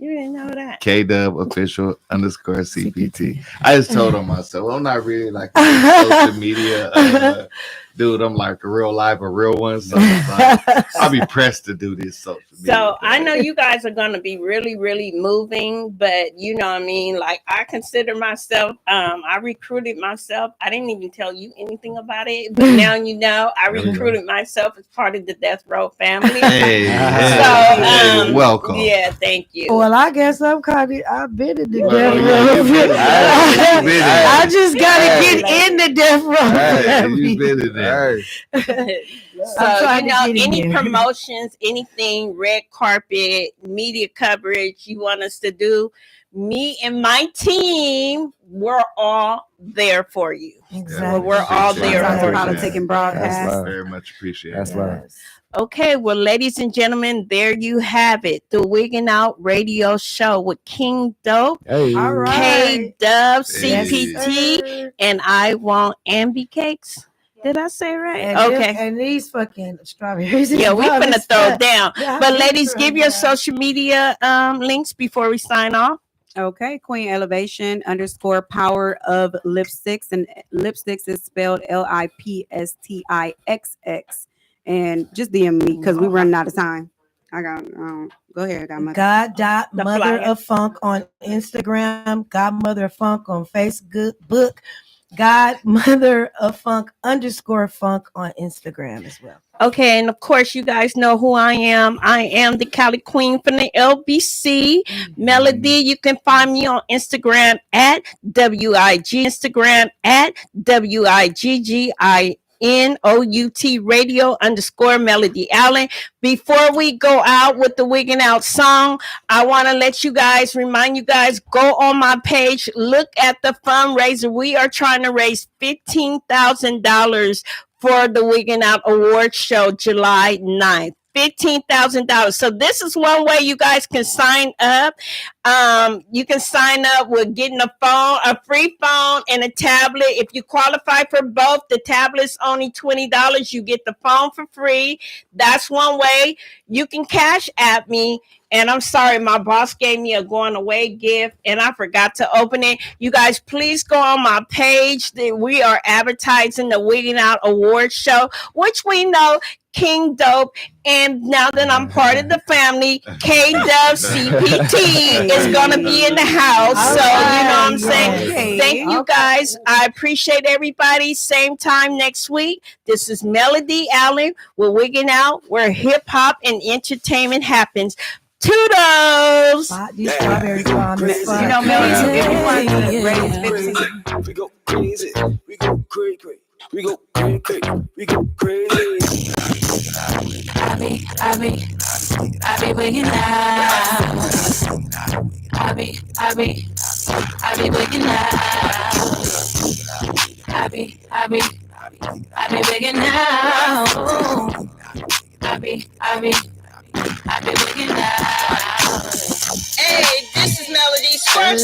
You didn't know that. KDub official _ CPT. I just told on myself, I'm not really like a social media dude. I'm like a real life, a real one. So I'll be pressed to do this social media. So I know you guys are going to be really, really moving, but you know what I mean? Like, I consider myself, I recruited myself. I didn't even tell you anything about it, but now you know, I recruited myself as part of the Death Row family. Hey, welcome. Yeah, thank you. Well, I guess I've been in the Death Row. I just got to get in the Death Row. You've been in there. So, any promotions, anything, red carpet, media coverage you want us to do, me and my team, we're all there for you. Exactly. We're all there for you. Politic and broadcast. Very much appreciate That's love. Okay, well, ladies and gentlemen, there you have it. The Wigginnout Radio Show with King Dope, Hey. All right. K-Dub, CPT, and I Want Ambi Cakes. Did I say right? And these fucking strawberries. Yeah, we're Well, gonna it's throw not- it down. Yeah, But I'm ladies, gonna give throw your it down. social media links before we sign off. Okay, Queen Elevation _ Power of Lipsticks, and lipsticks is spelled LIPSTIXX. And just DM me because we're running out of time. I got go ahead, Godmother. God.Mother of Funk on Instagram, Godmother of Funk on Facebook, Godmother of Funk _Funk on Instagram as well. Okay, and of course, you guys know who I am. I am the Cali Queen from the LBC. Melody, you can find me on Instagram at WIG. Instagram at WIGGINOUT radio _Melody Allen. Before we go out with the Wiggin' Out song, I want to remind you guys, go on my page, look at the fundraiser. We are trying to raise $15,000 for the Wiggin' Out Awards Show July 9th. $15,000. So this is one way you guys can sign up. You can sign up with getting a free phone and a tablet. If you qualify for both, the tablet's only $20. You get the phone for free. That's one way. You can cash at me. And I'm sorry, my boss gave me a going away gift and I forgot to open it. You guys, please go on my page. We are advertising the Wiggin' Out Awards Show, which we know King Dope, and now that I'm part of the family, K-Dub CPT is going to be in the house. So, you know what I'm saying? Okay. Thank you guys. I appreciate everybody. Same time next week. This is Melody Allen. We're Wiggin' Out, where hip-hop and entertainment happens. Toodles! Strawberry farm is fun. You know, Melody, if you want to raise 15. We go crazy. We go crazy. We go crazy. We go crazy. I be wigging out. I be wigging out. I be wigging out. I be wigging out. Hey, this is Melody Squirt,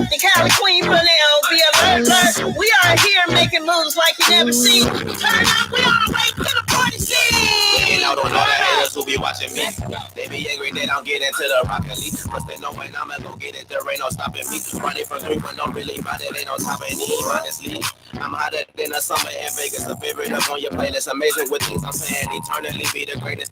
the Cali Queen from the LB Alert. We are here making moves like you never seen. Turn up, we on the way to the party scene. Out on all the haters who be watching me. They be angry they don't get into the Rocket League. But they know when I'ma go get it, there ain't no stopping me. Running for 3 when don't really find it, ain't no stopping me. Honestly, I'm hotter than the summer in Vegas. The favorite up on your playlist, amazing with things I'm saying. Eternally be the greatest.